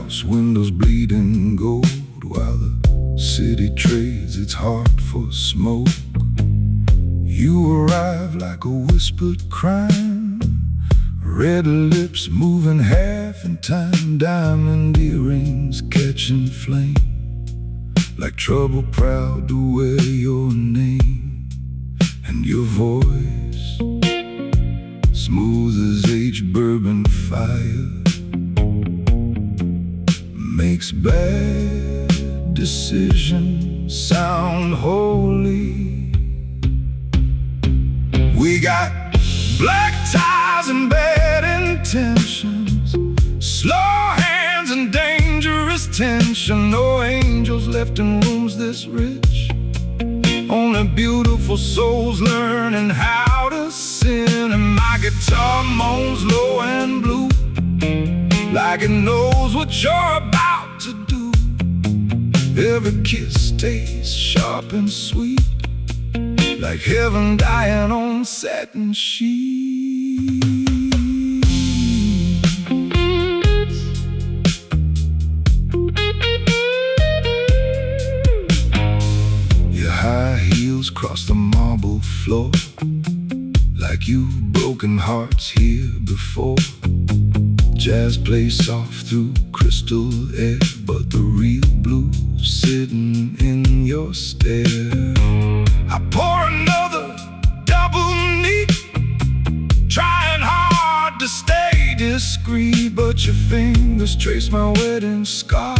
S1: house windows bleeding gold, while the city trades its heart for smoke. You arrive like a whispered crime, red lips moving half in time, diamond earrings catching flame, like trouble proud to wear your name. And your voice, smooth as aged bourbon fire, makes bad decisions sound holy. We got black ties and bad intentions, slow hands and dangerous tension. No angels left in rooms this rich, only beautiful souls learning how to sin. And my guitar moans low and blue, like it knows what you're about to do. Every kiss tastes sharp and sweet, like heaven dying on satin sheets. Your high heels cross the marble floor, like you've broken hearts here before. Jazz plays soft through crystal air, but the real blues sitting in your stare. I pour another double neat, trying hard to stay discreet, but your fingers trace my wedding scar,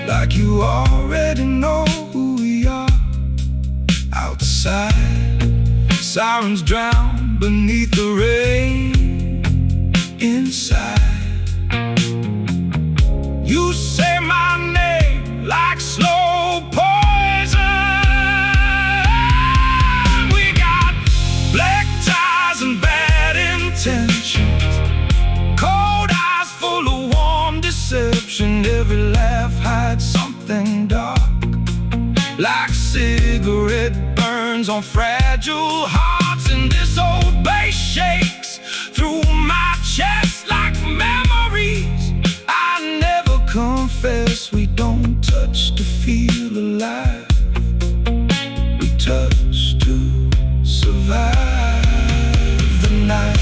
S1: like you already know who we are. Outside, sirens drown beneath the rain. Inside, you say my name like slow poison. We got black ties and bad intentions, cold eyes full of warm deception. Every laugh hides something dark, like cigarette burns on fragile hearts. And this old bass shakes through my chest like memories I never confess. We don't touch to feel alive, we touch to survive the night.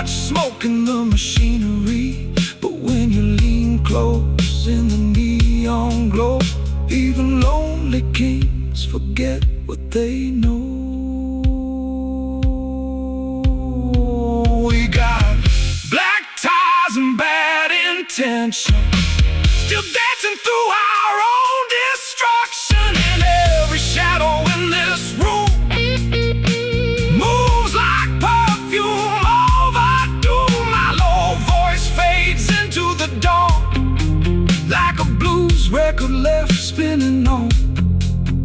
S1: Smoke in the machinery, but when you lean close in the neon glow, even lonely kings forget what they know. We got black ties and bad intentions, still dancing through our own destruction. And every shadow in this room moves like perfume. Like a blues record left spinning on.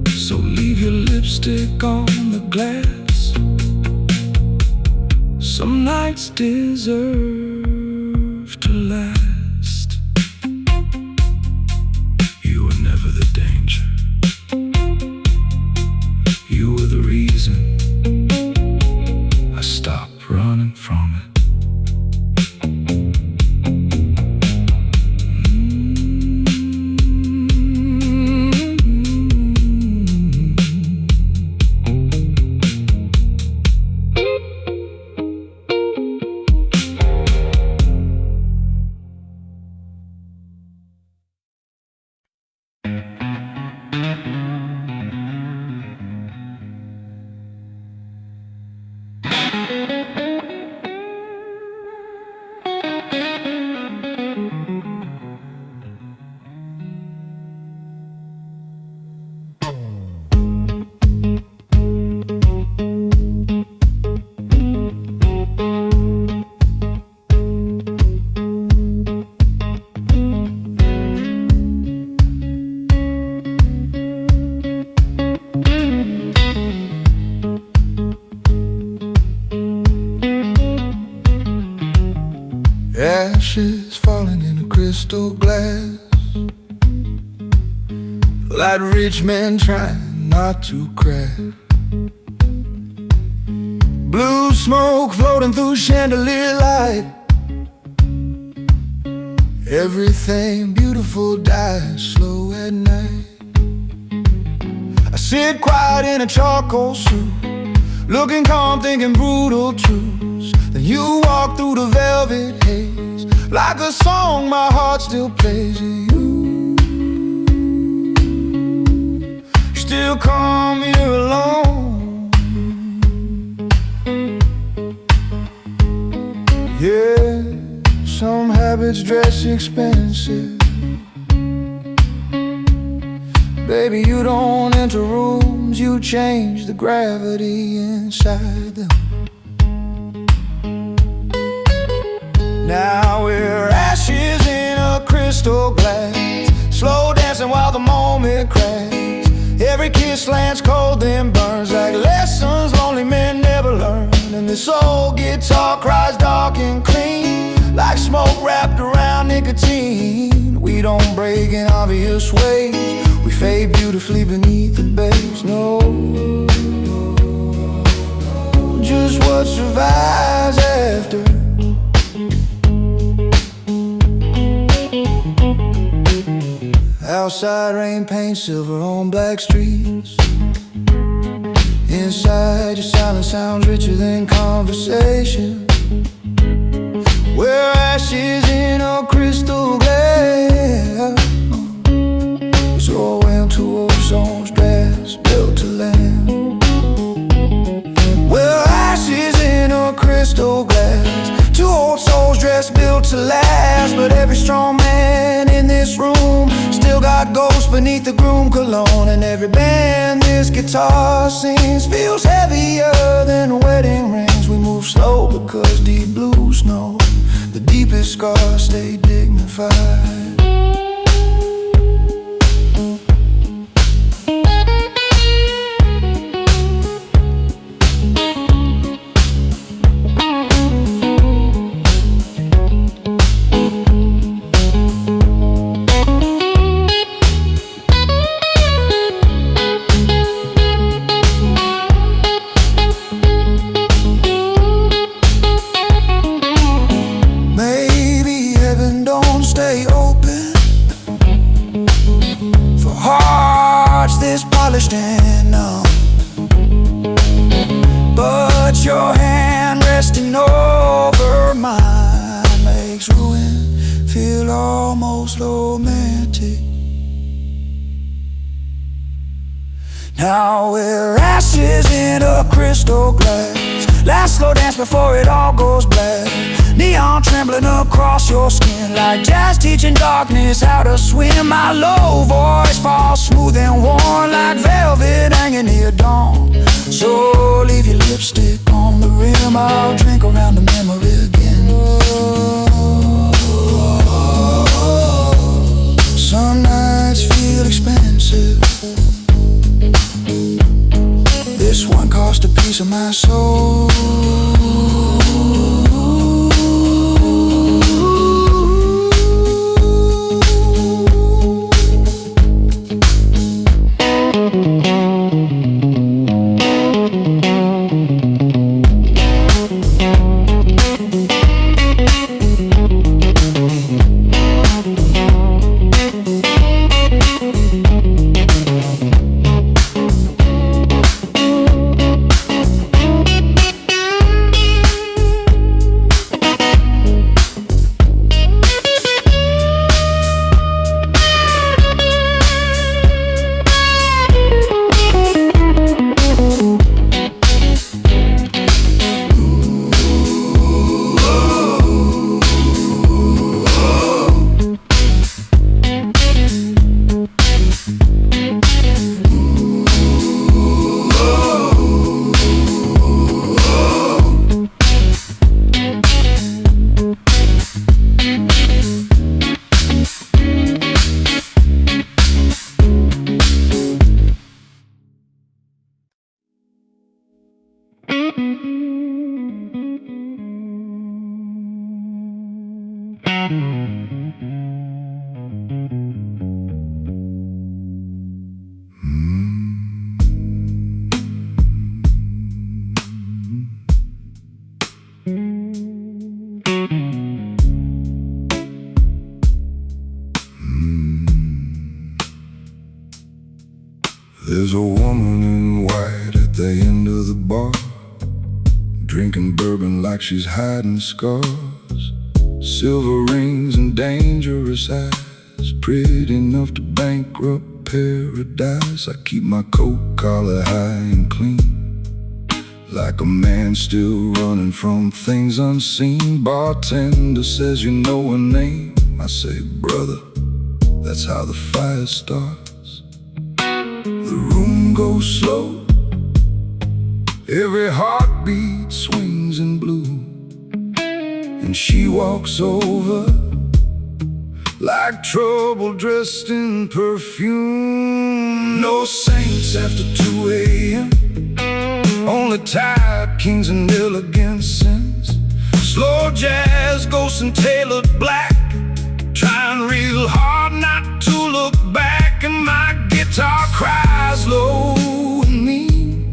S1: So leave your lipstick on the glass. Some nights deserve to last. You were never the danger, you were the reason I stopped running from it. ashes falling in a crystal glass, like rich men trying not to crash. Blue smoke floating through chandelier light. Everything beautiful dies slow at night. I sit quiet in a charcoal suit, looking calm, thinking brutal truths. Then you walk through the velvet haze, like a song my heart still plays to you. You still come here alone. Yeah, some habits dress expensive. Baby, you don't enter rooms, you change the gravity inside them. Now we're ashes in a crystal glass, slow dancing while the moment cracks. Every kiss lands cold then burns, like lessons lonely men never learn. And this old guitar cries dark and clean, like smoke wrapped around nicotine. We don't break in obvious ways, we fade beautifully beneath the bass. No, just what survives after. Outside rain paints silver on black streets. Inside your silence sounds richer than conversation. We're ashes in a crystal glass. So I went to old souls dressed, built to last. We're ashes in a crystal glass, two old souls dressed, built to last. But every strong man in this room still got ghosts beneath the groom cologne. And every band this guitar sings feels heavier than wedding rings. We move slow because deep blues know the deepest scars stay dignified. Stay open for hearts this polished and numb, but your hand resting over mine makes ruin feel almost romantic. Now we're ashes in a crystal glass, last slow dance before it all goes black. Neon trembling across your skin, like jazz teaching darkness how to swim. My low voice falls smooth and warm, like velvet hanging near dawn. So leave your lipstick on the rim, I'll drink around the memory again. Some nights feel expensive, this one cost a piece of my soul. drinking bourbon like she's hiding scars. Silver rings and dangerous eyes, pretty enough to bankrupt paradise. I keep my coat collar high and clean, like a man still running from things unseen. Bartender says, you know her name? I say, brother, that's how the fire starts. The room goes slow, every heartbeat swings in blue, and she walks over like trouble dressed in perfume. No saints after 2 a.m., only tired kings and elegant sins. Slow jazz, ghosts and tailored black, trying real hard not to look back. And my guitar cries low and mean,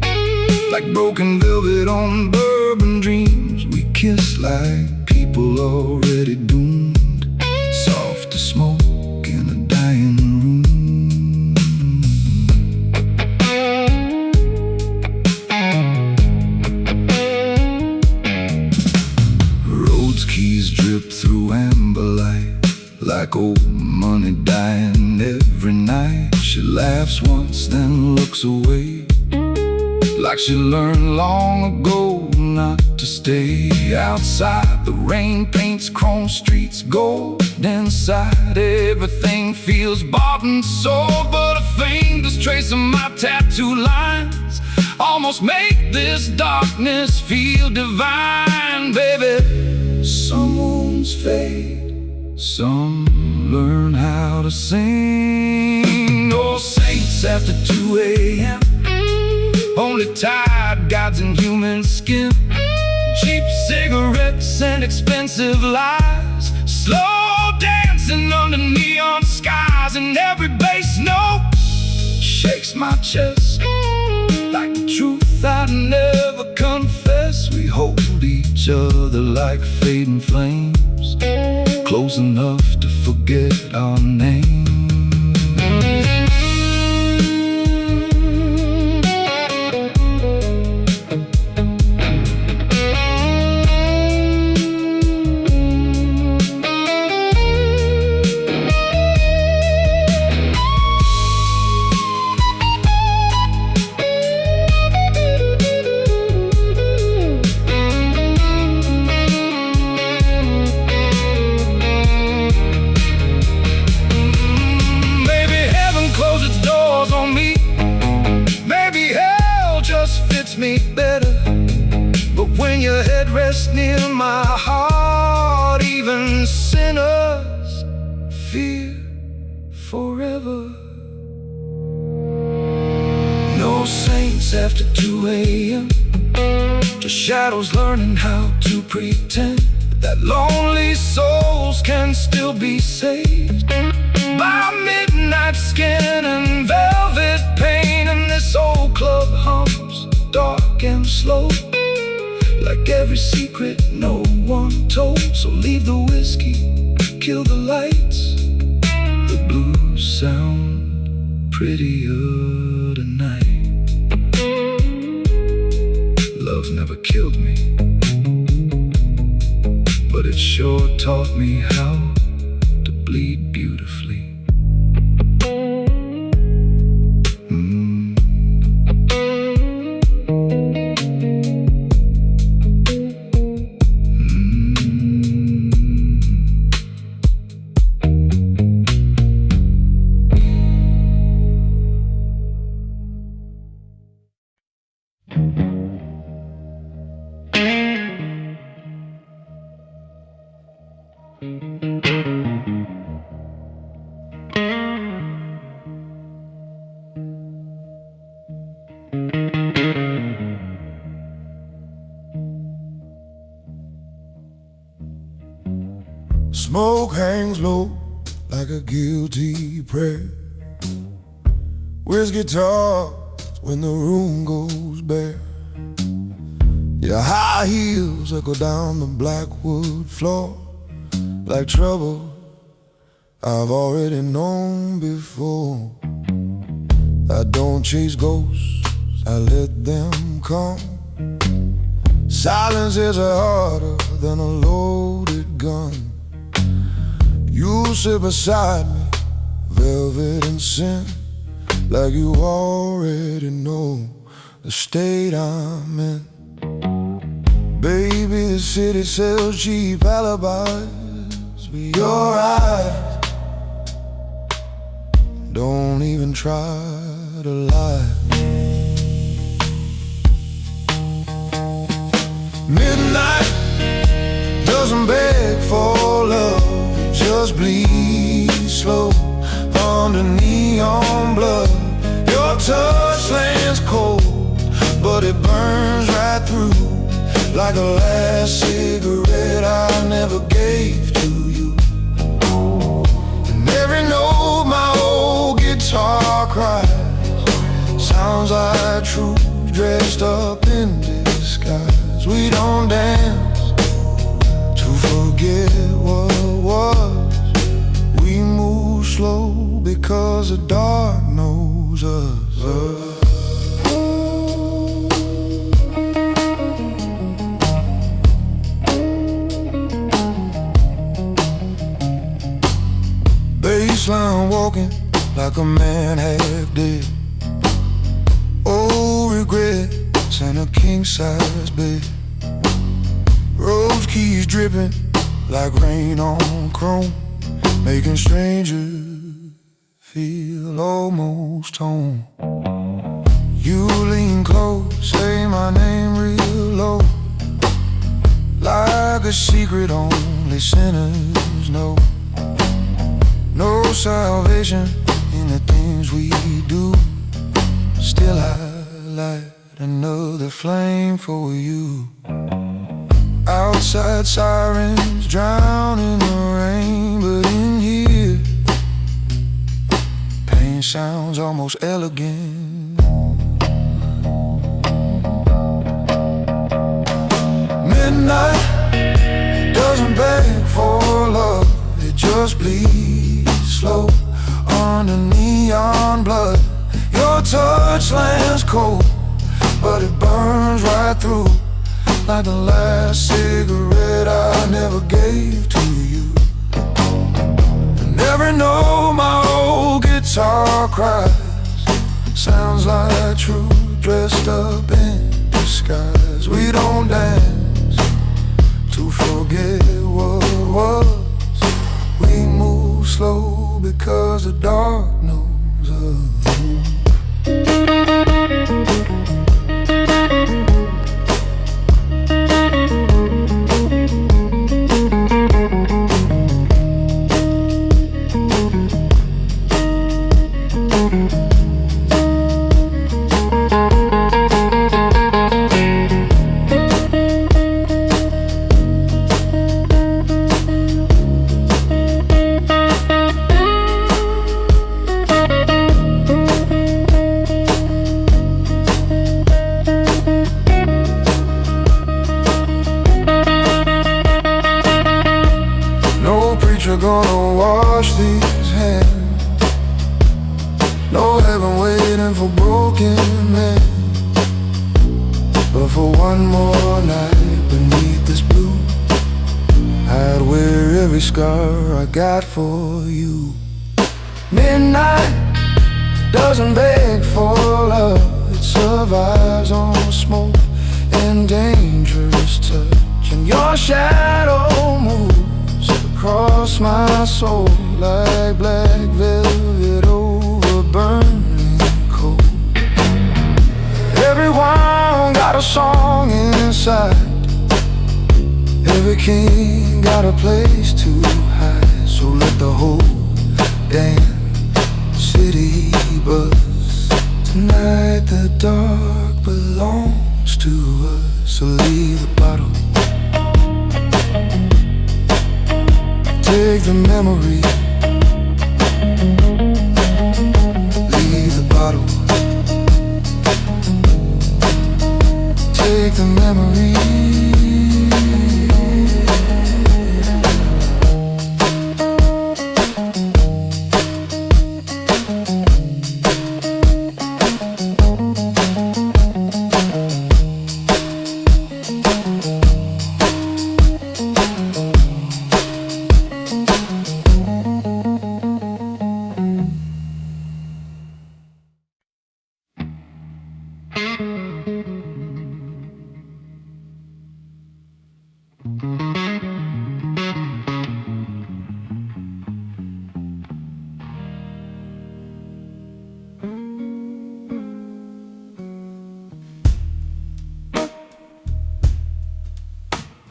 S1: like broken velvet on bourbon dreams. We kiss like people already doomed, soft as smoke in a dying room. Road's keys drip through amber light, like old money dying every night. She laughs once, then looks away, like she learned long ago not to stay outside. The rain paints chrome streets gold. Inside everything feels bought and sold, but a finger's tracing my tattoo lines almost make this darkness feel divine. Baby, some wounds fade, some learn how to sing. No saints after 2 a.m., only tired gods in human skin. Cheap cigarettes and expensive lies, slow dancing under neon skies. And every bass note shakes my chest, like the truth I'd never confess. We hold each other like fading flames, close enough to forget our names. Me better, but when your head rests near my heart, even sinners fear forever. No saints after 2 a.m., just shadows learning how to pretend that lonely souls can still be saved by midnight skin and velvet pain. And this old club hums dark and slow, like every secret no one told. So leave the whiskey, kill the lights, the blues sound prettier tonight. Love never killed me, but it sure taught me how to bleed beautifully.
S4: Smoke hangs low like a guilty prayer. Whiskey talks when the room goes bare. Your high heels echo down the blackwood floor like trouble I've already known before. I don't chase ghosts, I let them come. Silence is harder than a loaded gun. You sit beside me, velvet and sin, like you already know the state I'm in. Baby, the city sells cheap alibis, but your eyes don't even try to lie. Midnight doesn't beg for love, it just bleeds slow under neon blood. Your touch lands cold, but it burns right through, like a last cigarette I never gave to you. And every note my old guitar cries sounds like truth dressed up in disguise. We don't dance to forget what was. We move slow because the dark knows us. Baseline walking like a man half dead. Old regrets in a king-size bed. Rose keys dripping like rain on chrome, making strangers feel almost home. You lean close, say my name real low, like a secret only sinners know. No salvation in the things we do. Still I light another flame for you. Outside sirens drown in the rain, but in here pain sounds almost elegant. Midnight doesn't beg for love, it just bleeds slow under neon blood. Your touch lands cold, but it burns right through, like the last cigarette I never gave to you. And every note my old guitar cries sounds like truth dressed up in disguise. We don't dance to forget what was. We move slow because the dark knows us. You're gonna wash these hands. No heaven waiting for broken men, but for one more night beneath this blue, I'd wear every scar I got for you. Midnight doesn't beg for love, it survives on smoke and dangerous touch. And your shadow moves across my soul like black velvet over burning coal. Everyone got a song inside, every king got a place to hide. So let the whole damn city buzz. Tonight the dark belongs to us. So leave the bottle, take the memory, leave the bottle, take the memory.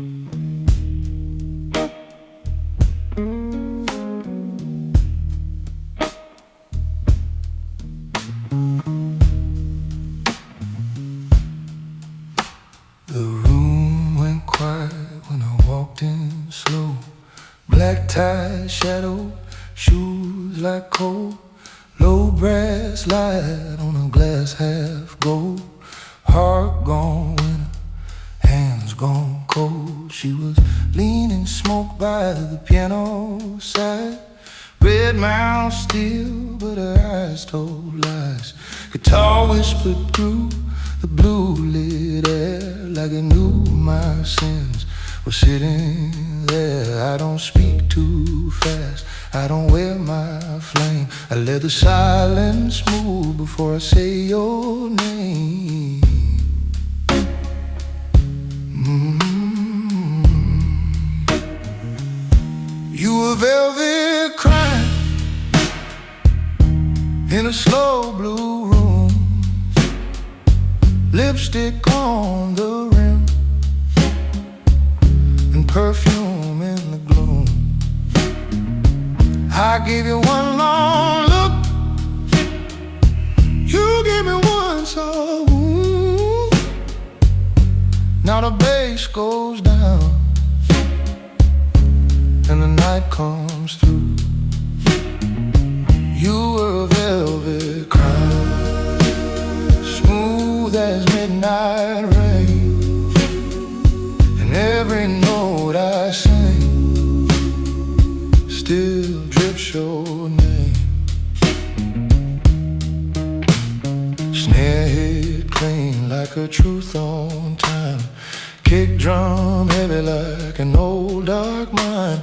S1: The room went quiet when I walked in slow. Black tie, shadow, shoes like coal. Low brass light on a glass half gold. Heart gone winter, hands gone cold. She was leaning smoke by the piano side. Red mouth still, but her eyes told lies. Guitar whispered through the blue lit air like it knew my sins were sitting there. I don't speak too fast, I don't wear my flame. I let the silence move before I say your name. You were velvet crying in a slow blue room, lipstick on the rim and perfume in the gloom. I gave you one long look, you gave me one soft wound. Now the bass goes down and the night comes through. You were a velvet crown, smooth as midnight rain, and every note I sing still drips your name. Snare hit clean like a truth on time, kick drum heavy like an old dark mine.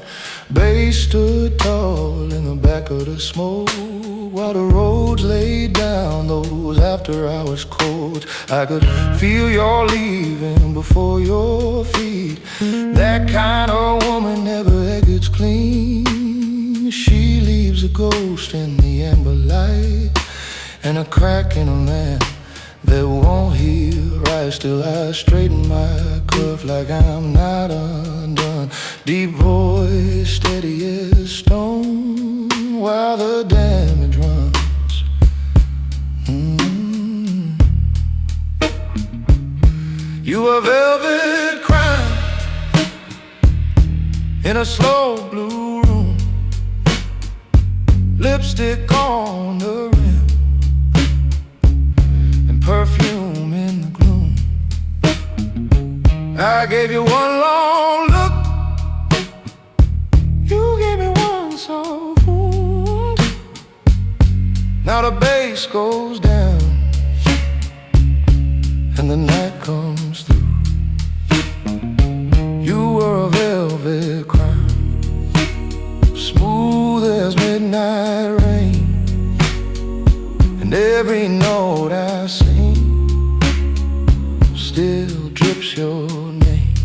S1: Bass stood tall in the back of the smoke while the roads laid down those after hours cold. I could feel your leaving before your feet. That kind of woman never gets clean. She leaves a ghost in the amber light and a crack in a man that won't heal right. Still I straighten my cuff like I'm not undone. Deep voice, steady as stone while the damage runs. You were velvet crying in a slow blue room, lipstick on the rim and perfume in the gloom. I gave you one long look, you gave me one soft wound. Now the bass goes down and the night comes through. You were a velvet crown, smooth as midnight rain, and every note I sing still drips your name.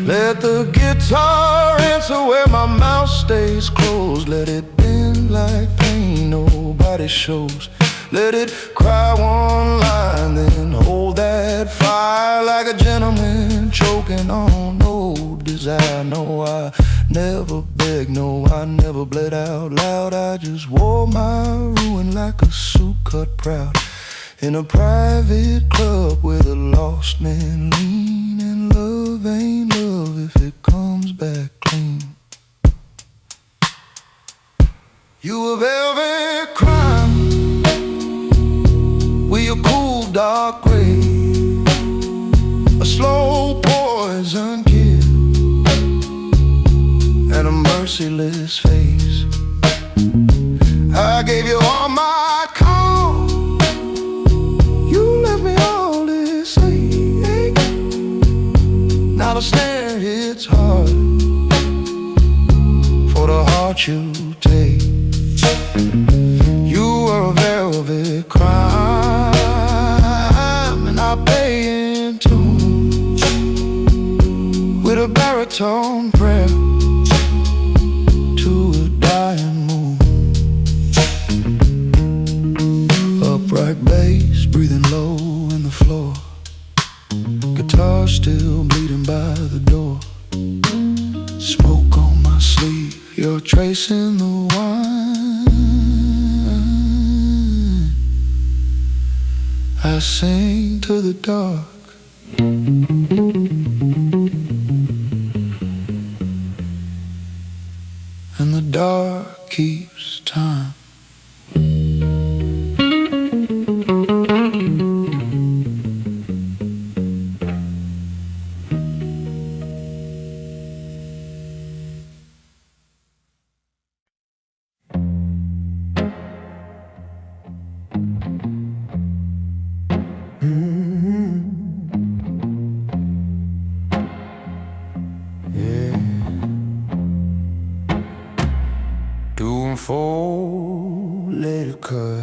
S1: Let the guitar answer where my mouth stays closed. Let it bend like pain nobody shows. Let it cry one line, then hold that fire like a gentleman choking on no desire. No, I never begged, no, I never bled out loud. I just wore my ruin like a suit cut proud in a private club where the lost men lean. And love ain't love if it comes back clean. You were velvet crime with your cool dark gray, a slow poison kiss and a merciless face. I gave you all my calm, you left me all this ache. Now the snare hits hard for the heart you take. You were a velvet crime, and I pay in tune with a baritone prayer to a dying moon. Upright bass breathing low in the floor, guitar still bleeding by the door. Smoke on my sleeve, you're tracing the wine. I sing to the dark. And the dark keeps time. Doing full, let it cut.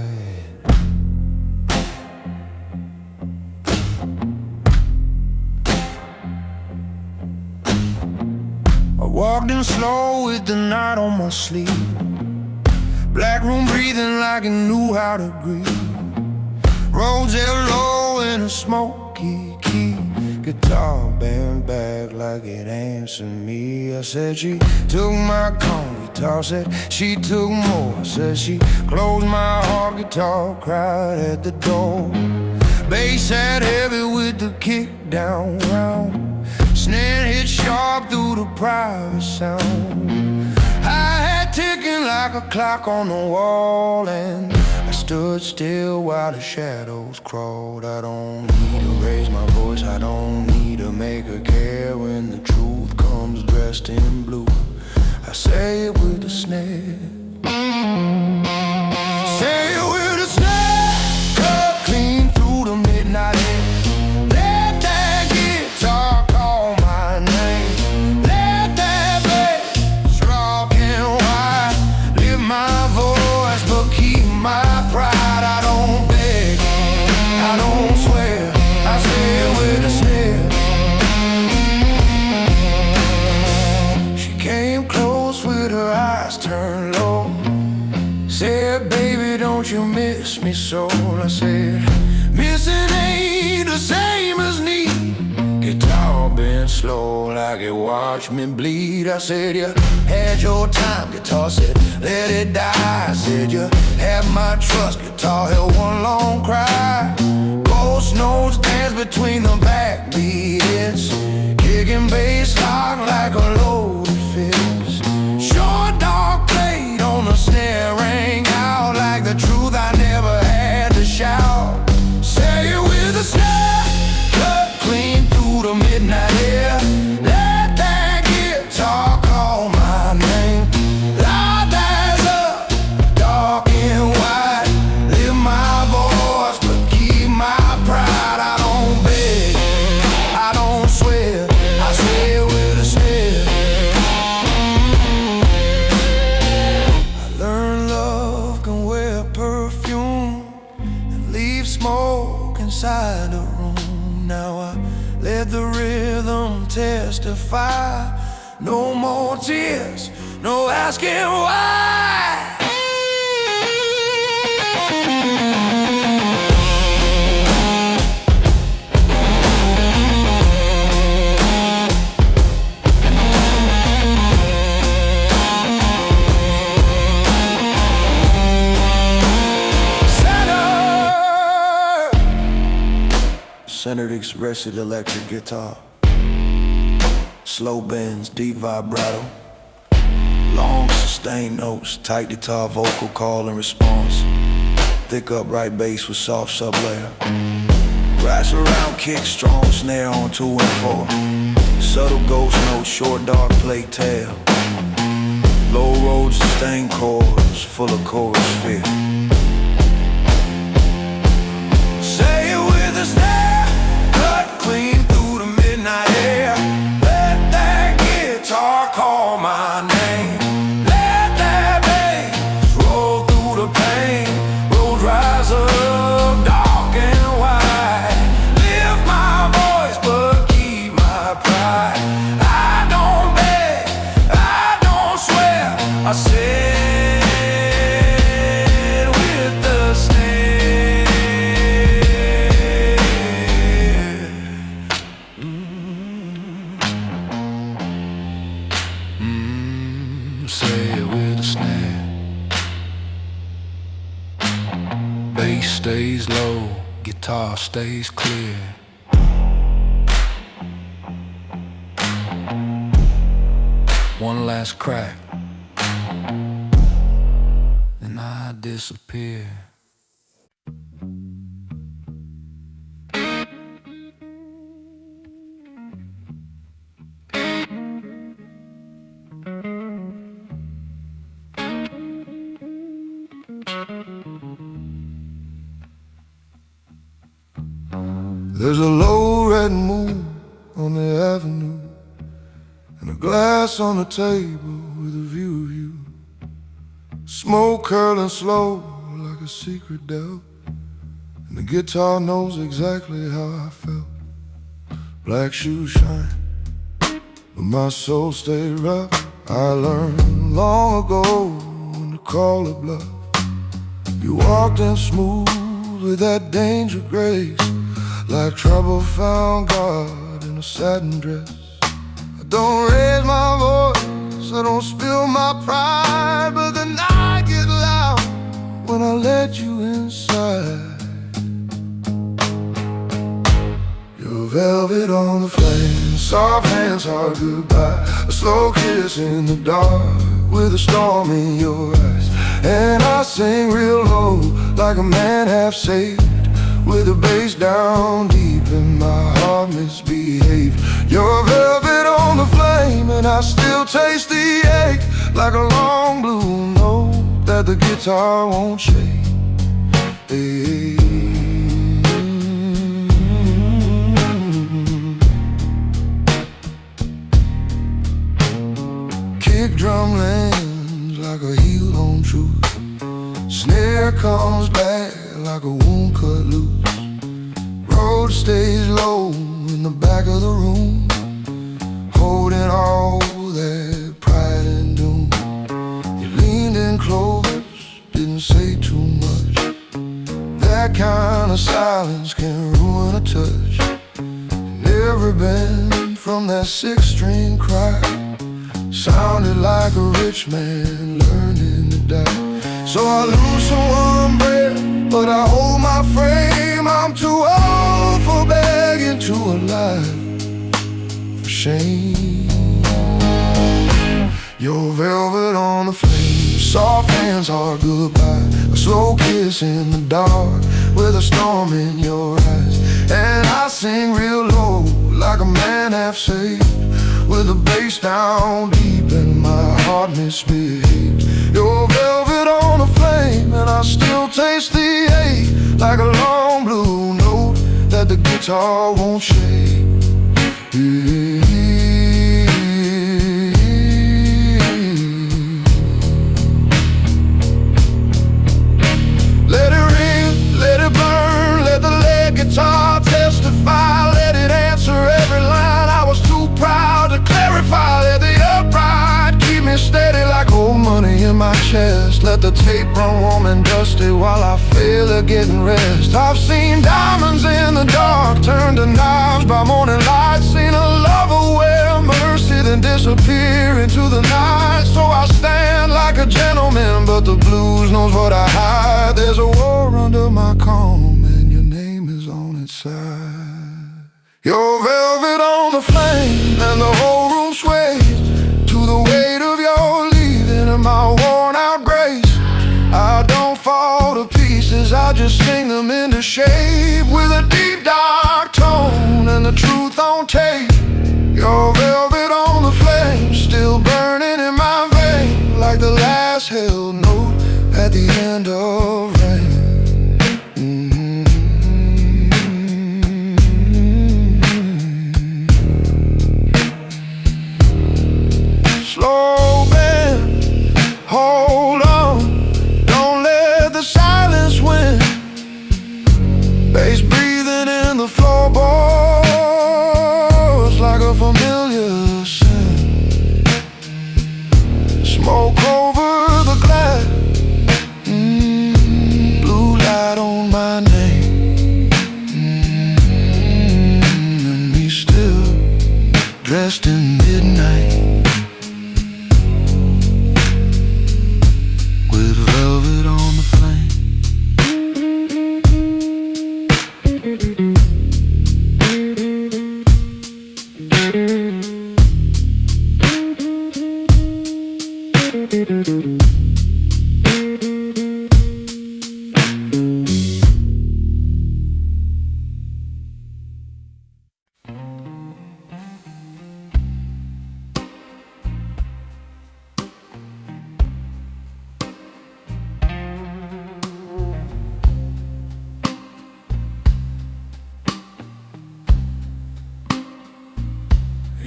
S1: I walked in slow with the night on my sleeve. Black room breathing like it knew how to breathe. Roads held low in a smoky key. Guitar bent back like it answered me. I said she took my calm. Guitar said she took more. I said she closed my heart. Guitar cried at the door. Bass sat heavy with the kick down round. Snare hit sharp through the private sound. Hi-hat ticking like a clock on the wall, and I stood still while the shadows crawled. I don't need to raise my voice, I don't need to make her care when the truth comes dressed in blue. I say it with a snare. Say it with a snare. Cut clean through the midnight air. Let that guitar call my name. Let that bass rock and wide. Lift my voice but keep my pride. I don't beg, I don't swear, I say it with a snare. She came close with her eyes turned low. Said, baby, don't you miss me so? I said, missing ain't the same as need. Guitar bent slow like it watched me bleed. I said, you had your time. Guitar said, let it die. I said, you had my trust. Guitar held one long cry. Ghost notes dance between the backbeat hits. Kicking bass lock like a loaded fist. Short dark blade on the snare rang out like the truth I never had to shout. Say it with a snare, cut clean through the midnight air. Let that guitar call my name. Light as up, dark and white. Lift my voice but keep my pride. I don't beg, I don't swear, I say it with a snare. I learned love can wear perfume and leave smoke inside the room. Now I let the rhythm testify. No more tears, no asking why. Centered expressive electric guitar. Slow bends, deep vibrato. Long sustained notes, tight guitar vocal call and response. Thick upright bass with soft sublayer. Rise around kick, strong snare on 2 and 4. Subtle ghost notes, short dark play tail. Low road sustained chords, full of chorus feel. Say it with a snare, cut clean through the midnight air. Let that guitar call my name. Let that bass roll through the pain. Road rise up, dark and wide. Lift my voice but keep my pride. I don't beg, I don't swear, I said stays low, guitar stays clear. One last crack, then I disappear.
S4: There's a low red moon on the avenue, and a glass on the table with a view of you. Smoke curling slow like a secret delve, and the guitar knows exactly how I felt. Black shoes shine, but my soul stayed rough. I learned long ago when to call it bluff. You walked in smooth with that danger grace, like trouble found God in a satin dress. I don't raise my voice, I don't spill my pride, but the night gets loud when I let you inside. Your velvet on the flame, soft hands, hard goodbye, a slow kiss in the dark with a storm in your eyes. And I sing real low like a man half saved, with the bass down deep and my heart misbehaved. You're velvet on the flame and I still taste the ache, like a long blue note that the guitar won't shake. Hey. Kick drum lands like a heel on truth, snare comes back like a wound cut loose. Road stays low in the back of the room, holding all that pride and doom. You leaned in close, didn't say too much. That kind of silence can ruin a touch. And every bend from that six-string cry sounded like a rich man learning to die. So I lose some one breath, but I hold my frame. I'm too old for begging to a life for shame. Your velvet on the flame, soft hands, hard goodbye, a slow kiss in the dark with a storm in your eyes. And I sing real low like a man half saved, with the bass down deep and my heart misbehaved. Your velvet on the flame and I still taste the ache, like a long blue note that the guitar won't shake. Let it ring, let it burn, let the lead guitar testify. Let it answer every line. I was too proud to clarify. Let the upright keep me steady like old money in my chest. Let the tape run warm and dusty while I fail at getting rest. I've seen diamonds in the dark turn to knives by morning light. Seen a lover wear mercy then disappear into the night. So I stand like a gentleman, but the blues knows what I hide. There's a war under my calm and your name is on its side. You're velvet on the flame and the whole room sways to the weight of your leaving and my worn out grace. I don't fall to pieces, I just sing them into shape, with a deep dark tone and the truth on tape. Your velvet on the flame, still burning in my vein, like the last held note at the end of rain. Slow bend, hold on, don't let the silence win. Bass breathing in the floorboards like a familiar sin. Smoke over the glass, blue light on my name, and me still dressed in midnight, with velvet on the flame.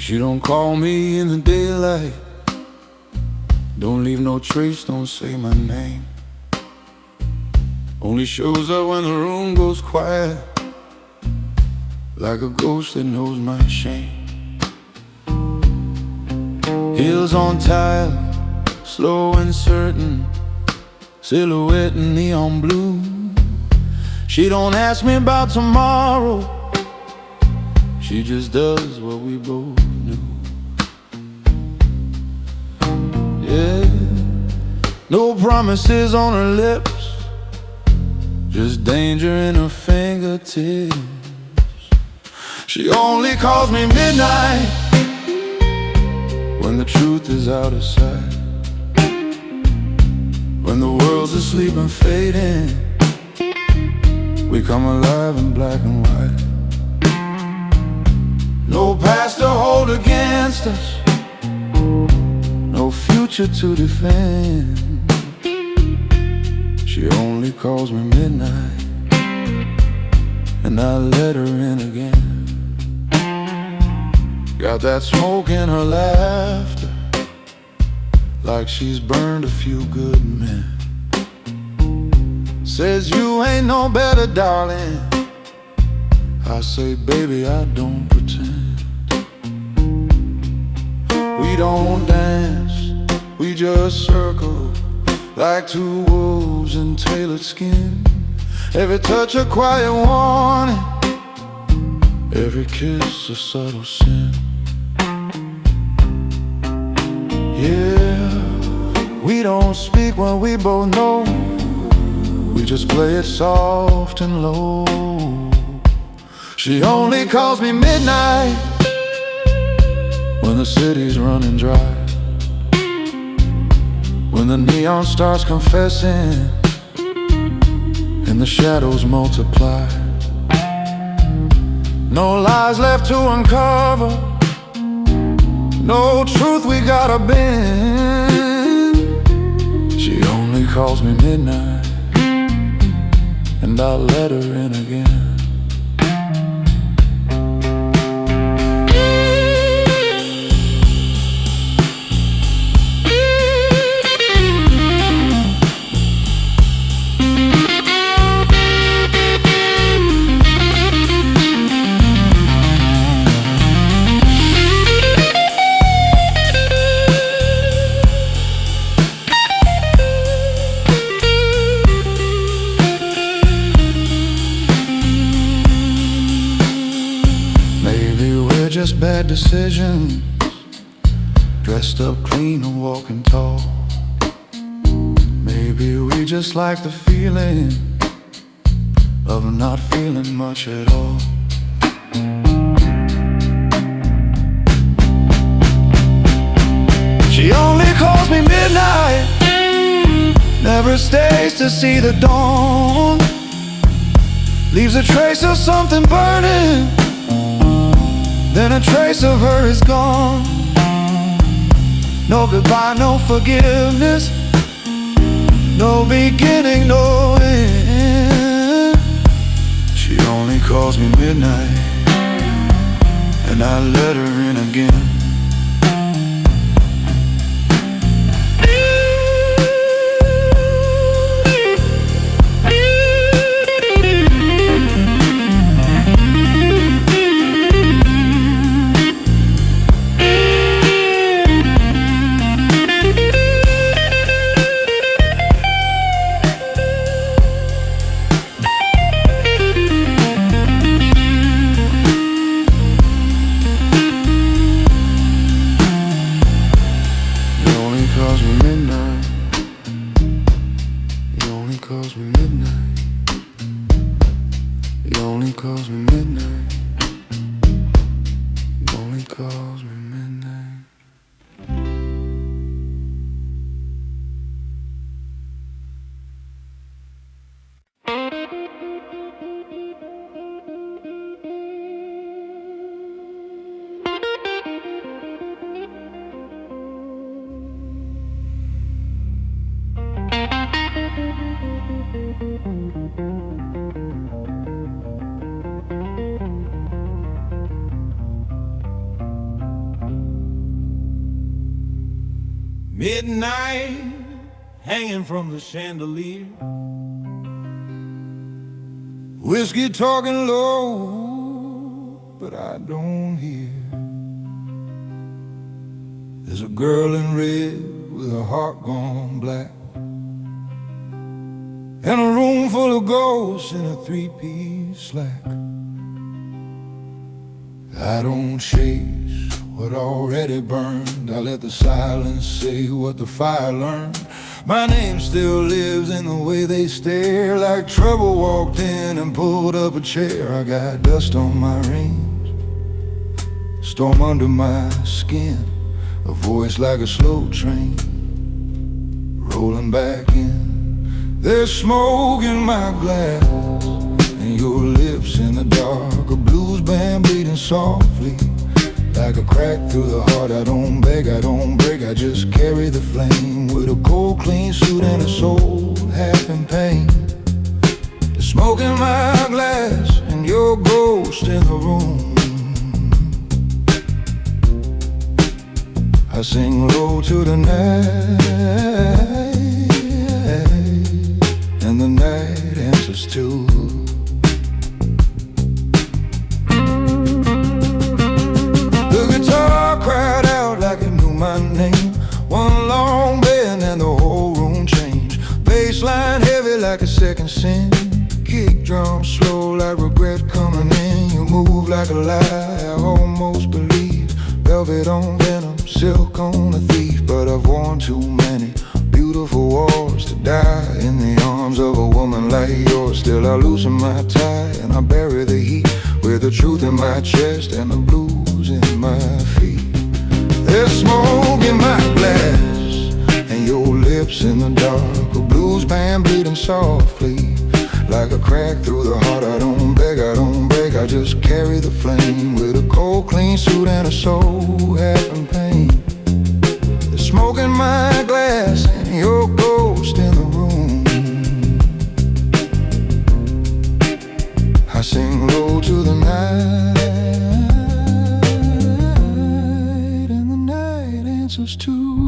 S1: She don't call me in the daylight, don't leave no trace, don't say my name. Only shows up when the room goes quiet, like a ghost that knows my shame. Heels on tile, slow and certain, silhouette in neon blue. She don't ask me about tomorrow, she just does what we both knew. Yeah, no promises on her lips, just danger in her fingertips. She only calls me midnight, when the truth is out of sight, when the world's asleep and fading, we come alive in black and white. No past to hold against us, no future to defend. She only calls me midnight, and I let her in again. Got that smoke in her laughter, like she's burned a few good men. Says you ain't no better, darling. I say, baby, I don't pretend. We don't dance, we just circle, like two wolves in tailored skin. Every touch a quiet warning, every kiss a subtle sin. Yeah, we don't speak when we both know, we just play it soft and low. She only calls me midnight, when the city's running dry, when the neon starts confessing and the shadows multiply. No lies left to uncover, no truth we gotta bend. She only calls me midnight, and I'll let her in again. Just bad decisions, dressed up clean and walking tall. Maybe we just like the feeling of not feeling much at all. She only calls me midnight, never stays to see the dawn, leaves a trace of something burning, then a trace of her is gone. No goodbye, no forgiveness, no beginning, no end. She only calls me midnight, and I let her in again. Midnight hanging from the chandelier, whiskey talking low, but I don't hear. There's a girl in red with her heart gone black, and a room full of ghosts in a three-piece slack. I don't chase what already burned, I let the silence say what the fire learned. My name still lives in the way they stare, like trouble walked in and pulled up a chair. I got dust on my rings, storm under my skin, a voice like a slow train rolling back in. There's smoke in my glass and your lips in the dark, a blues band bleeding softly like a crack through the heart. I don't beg, I don't break, I just carry the flame with a cold, clean suit and a soul half in pain. The smoke in my glass and your ghost in the room. I sing low to the night, and the night answers too. The guitar cried out like it knew my name. One long bend and the whole room changed. Bass line heavy like a second sin. Kick drum slow like regret coming in. You move like a lie, I almost believe. Velvet on venom, silk on a thief. But I've worn too many beautiful wars to die in the arms of a woman like yours. Still I loosen my tie and I bury the heat with the truth in my chest and the blues in my feet. There's smoke in my glass and your lips in the dark, a blues band bleeding softly like a crack through the heart. I don't beg, I don't break, I just carry the flame with a cold, clean suit and a soul half in pain. There's smoke in my glass and your ghost in the room. I sing low to the night, and the night answers too.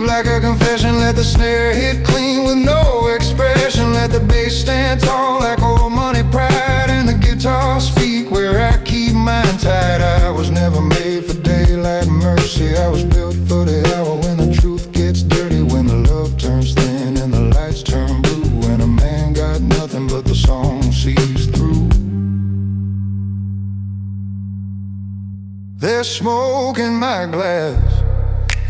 S1: Like a confession, let the snare hit clean with no expression. Let the bass stand tall like old money pride, and the guitar speak where I keep mine tied. I was never made for daylight mercy, I was built for the hour when the truth gets dirty, when the love turns thin and the lights turn blue, when a man got nothing but the song sees through. There's smoke in my glass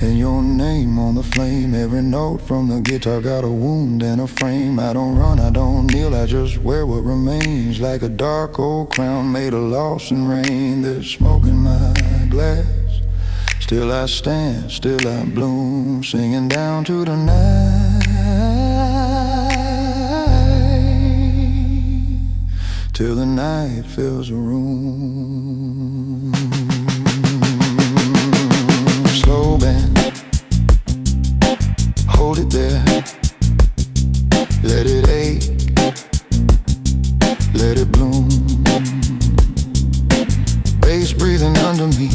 S1: and your name on the flame. Every note from the guitar got a wound and a frame. I don't run, I don't kneel, I just wear what remains, like a dark old crown made of loss and rain. There's smoke in my glass, still I stand, still I bloom, singing down to the night, till the night fills the room. Slow band, hold it there, let it ache, let it bloom. Bass breathing under me,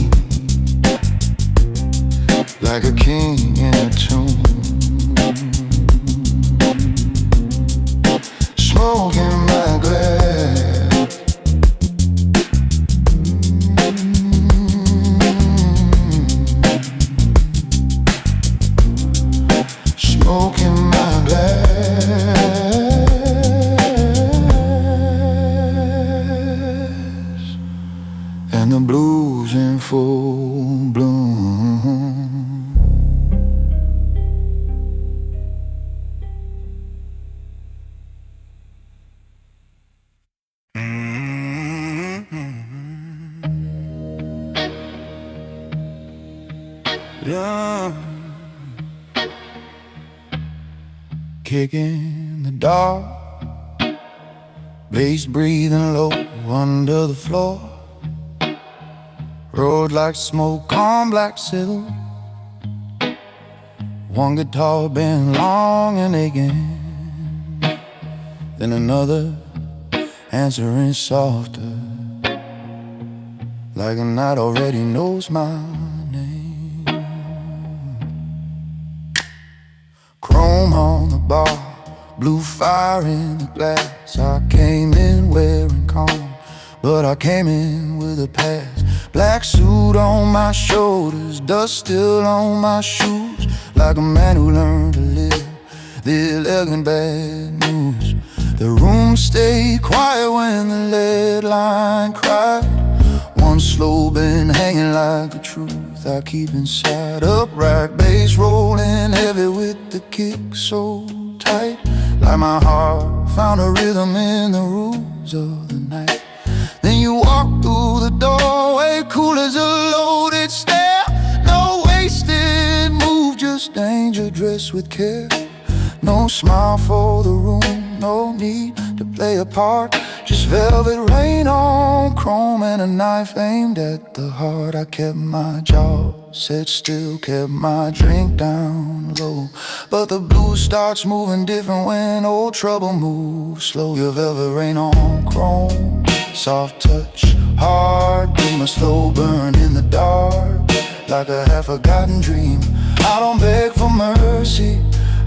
S1: like a king in a tomb. Smoke in my glass, smoke in my glass, and the blues in full bloom. Yeah. Kick in the dark, bass breathing low under the floor. Road like smoke on black silk, one guitar been long and aching, then another answering softer. like a night already knows my name. Chrome on the bar, blue fire in the glass. I came in wearing calm, but I came in with a past. Black suit on my shoulders, dust still on my shoes, like a man who learned to live the elegant bad news. The room stayed quiet when the lead line cried. One slow been hanging like the truth I keep inside. Upright bass rolling heavy with the kick so tight, like my heart found a rhythm in the rules of the night. Then you walk through the doorway, cool as a loaded stare. No wasted move, just danger dressed with care. No smile for the room, no need to play a part. Just velvet rain on chrome and a knife aimed at the heart. I kept my jaw set still, kept my drink down low, but the blues starts moving different when old trouble moves slow. Your velvet rain on chrome, soft touch, hard beam, a slow burn in the dark, like a half-forgotten dream. I don't beg for mercy,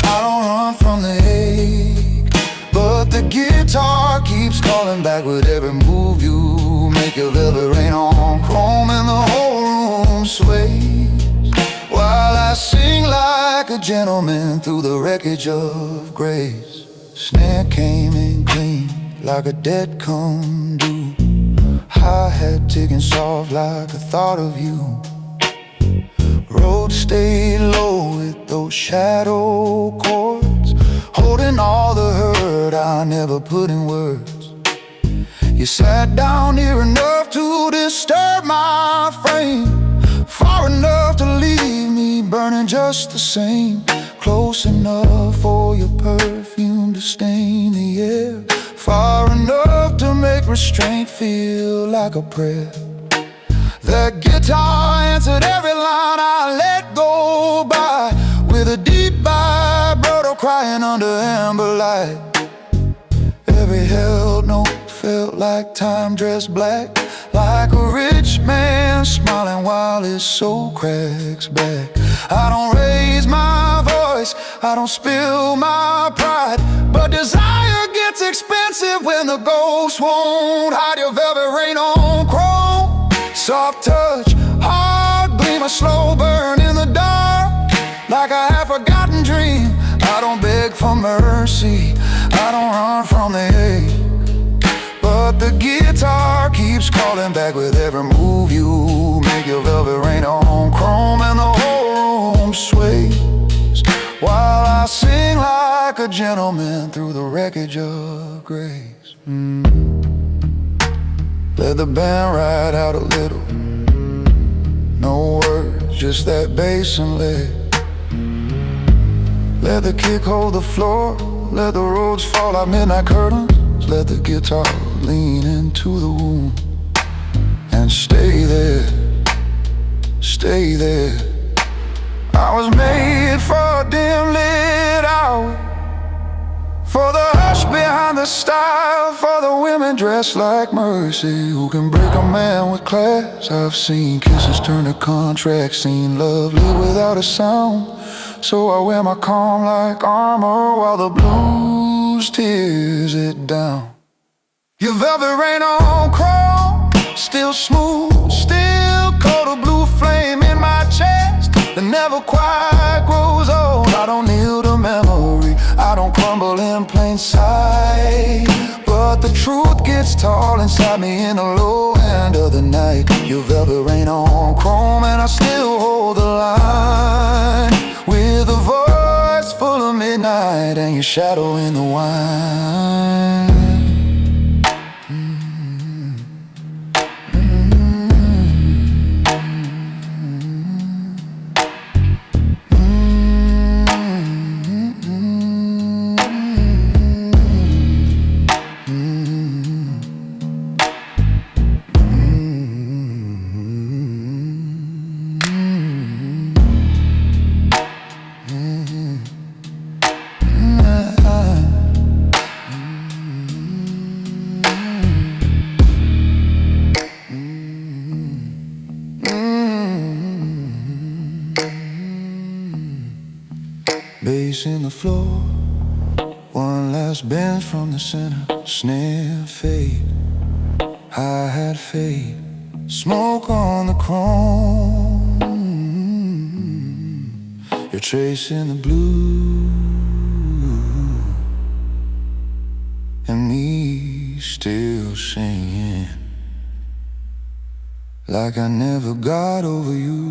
S1: I don't run from the ache, but the guitar keeps calling back with every move you make. Your velvet rain on chrome and the whole room sways, while I sing like a gentleman through the wreckage of grace. Snare came in clean, like a dead come due. Hi-hat ticking soft like a thought of you. Road stayed low with those shadow chords, holding all the hurt I never put in words. You sat down near enough to disturb my frame, far enough to leave me burning just the same, close enough for your perfume to stain the air, far enough to make restraint feel like a prayer. That guitar answered every line I let go by, with a deep vibrato crying under amber light. Every held note felt like time dressed black, like a rich man smiling while his soul cracks back. I don't raise my voice, I don't spill my pride, but desire gets expensive when the ghost won't hide. Your velvet rain on chrome, soft touch, hard gleam, a slow burn in the dark, like a half-forgotten dream. I don't beg for mercy, I don't run from the ache, but the guitar keeps calling back with every move you make. Your velvet rain on chrome and the whole room sways, while I sing like a gentleman through the wreckage of grace. Let the band ride out a little, no words, just that bass and lead. Let the kick hold the floor, let the roads fall like midnight curtains. Let the guitar lean into the wound and stay there, stay there. I was made for a dim lit hour, for the hush behind the style, for the women dressed like mercy, who can break a man with class. I've seen kisses turn to contracts, seen love live without a sound, so I wear my calm like armor while the blues tears it down. Your velvet rain on chrome, still smooth, still cold, a blue flame in my chest that never quite grows old. I don't kneel to memory, I don't crumble in plain sight, but the truth gets tall inside me in the low end of the night. Your velvet rain on chrome and I still hold the line, with a voice full of midnight and your shadow in the wine. brass bends from the center, snare fade, hi-hat fade, smoke on the chrome. You're tracing the blue, and me still singing like I never got over you.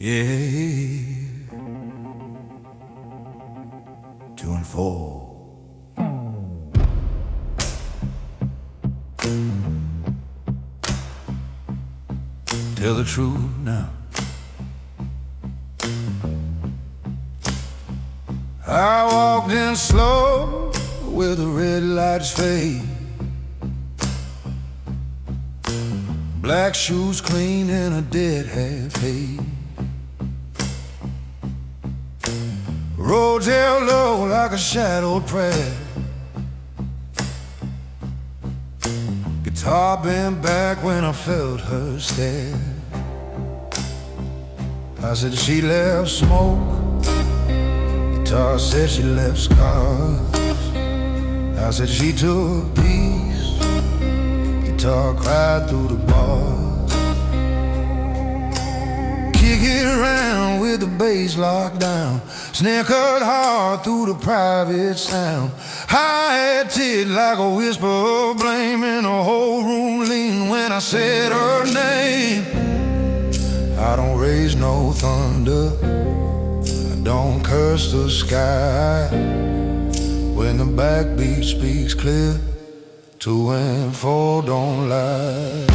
S1: Yeah, 2 and 4. Tell the truth now. I walked in slow where the red lights fade, black shoes clean and a dead half fade. Roads held low like a shadowed prayer, guitar bent back when I felt her stare. I said she left smoke, guitar said she left scars. I said she took peace, guitar cried through the bars. Kick it around with the bass locked down, snare cut hard through the private sound. Hi-hat tit like a whisper of blame, and the whole room leaned when I said her name. I don't raise no thunder, I don't curse the sky. When the backbeat speaks clear, 2 and 4 don't lie.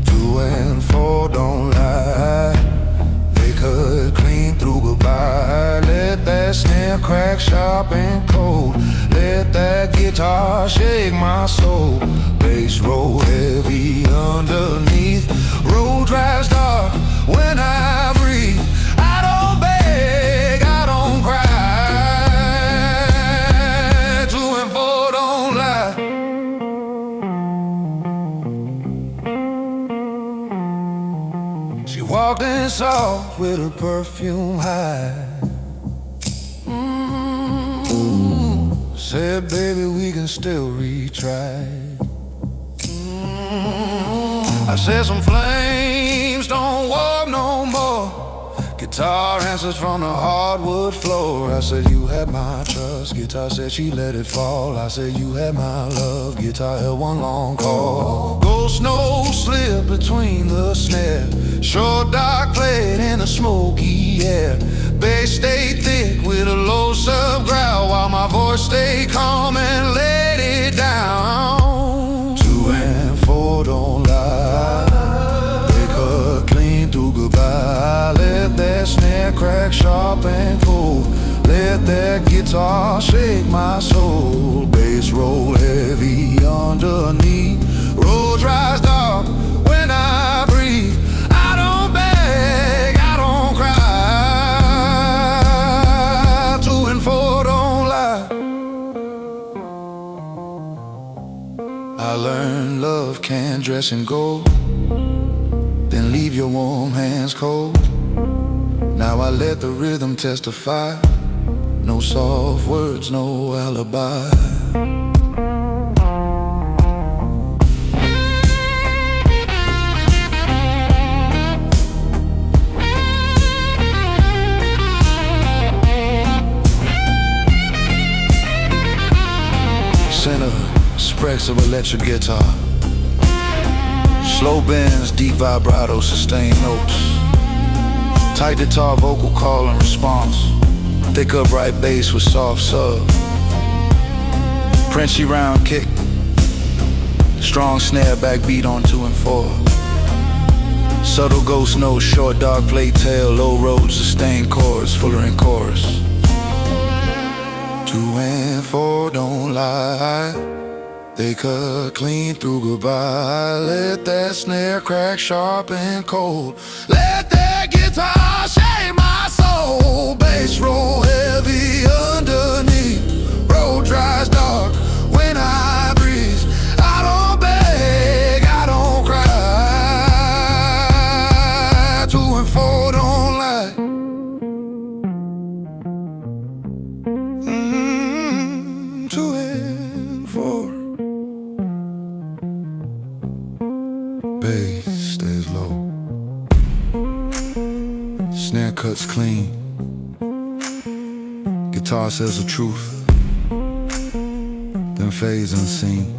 S1: 2 and 4 don't lie. They cut clean through goodbye. Let that snare crack sharp and cold. Let that guitar shake my soul. Bass roll heavy underneath. Road drives dark when I breathe. I don't beg, I don't cry. 2 and 4 don't lie. She walked in soft with her perfume high. Said, baby, we can still retry. I said some flames don't warm no more. Guitar answers from the hardwood floor. I said you had my trust. Guitar said she let it fall. I said you had my love. Guitar held one long call. Ghost no slip between the snare. Short dark plate in the smoky air. Bass stayed thick with a low sub growl, while my voice stayed calm and laid it down. 2 and 4 don't lie. They cut clean through goodbye. Let that snare crack sharp and cold. Let that guitar shake my soul. Bass roll heavy underneath. Road rise dark when I breathe. I don't beg, I don't cry. 2 and 4 don't lie. I learned love can't dress in gold, then leave your warm hands cold. Now I let the rhythm testify. No soft words, no alibi. Center spreads of electric guitar, slow bends, deep vibrato, sustained notes. Tight guitar, vocal call and response. Thick upright bass with soft sub. Princey round kick. Strong snare backbeat on 2 and 4. Subtle ghost note, short dark plate tail, low road, sustained chords, fuller in chorus. 2 and 4 don't lie.
S4: They cut clean through goodbye. Let that snare crack sharp and cold. Let that guitar shake my soul. Bass roll heavy underneath. Road dries dark when I breathe. I don't beg, I don't cry. 2 and 4 don't lie. 2 and 4. Bass stays low. Snare cuts clean. Guitar says the truth, then fades unseen.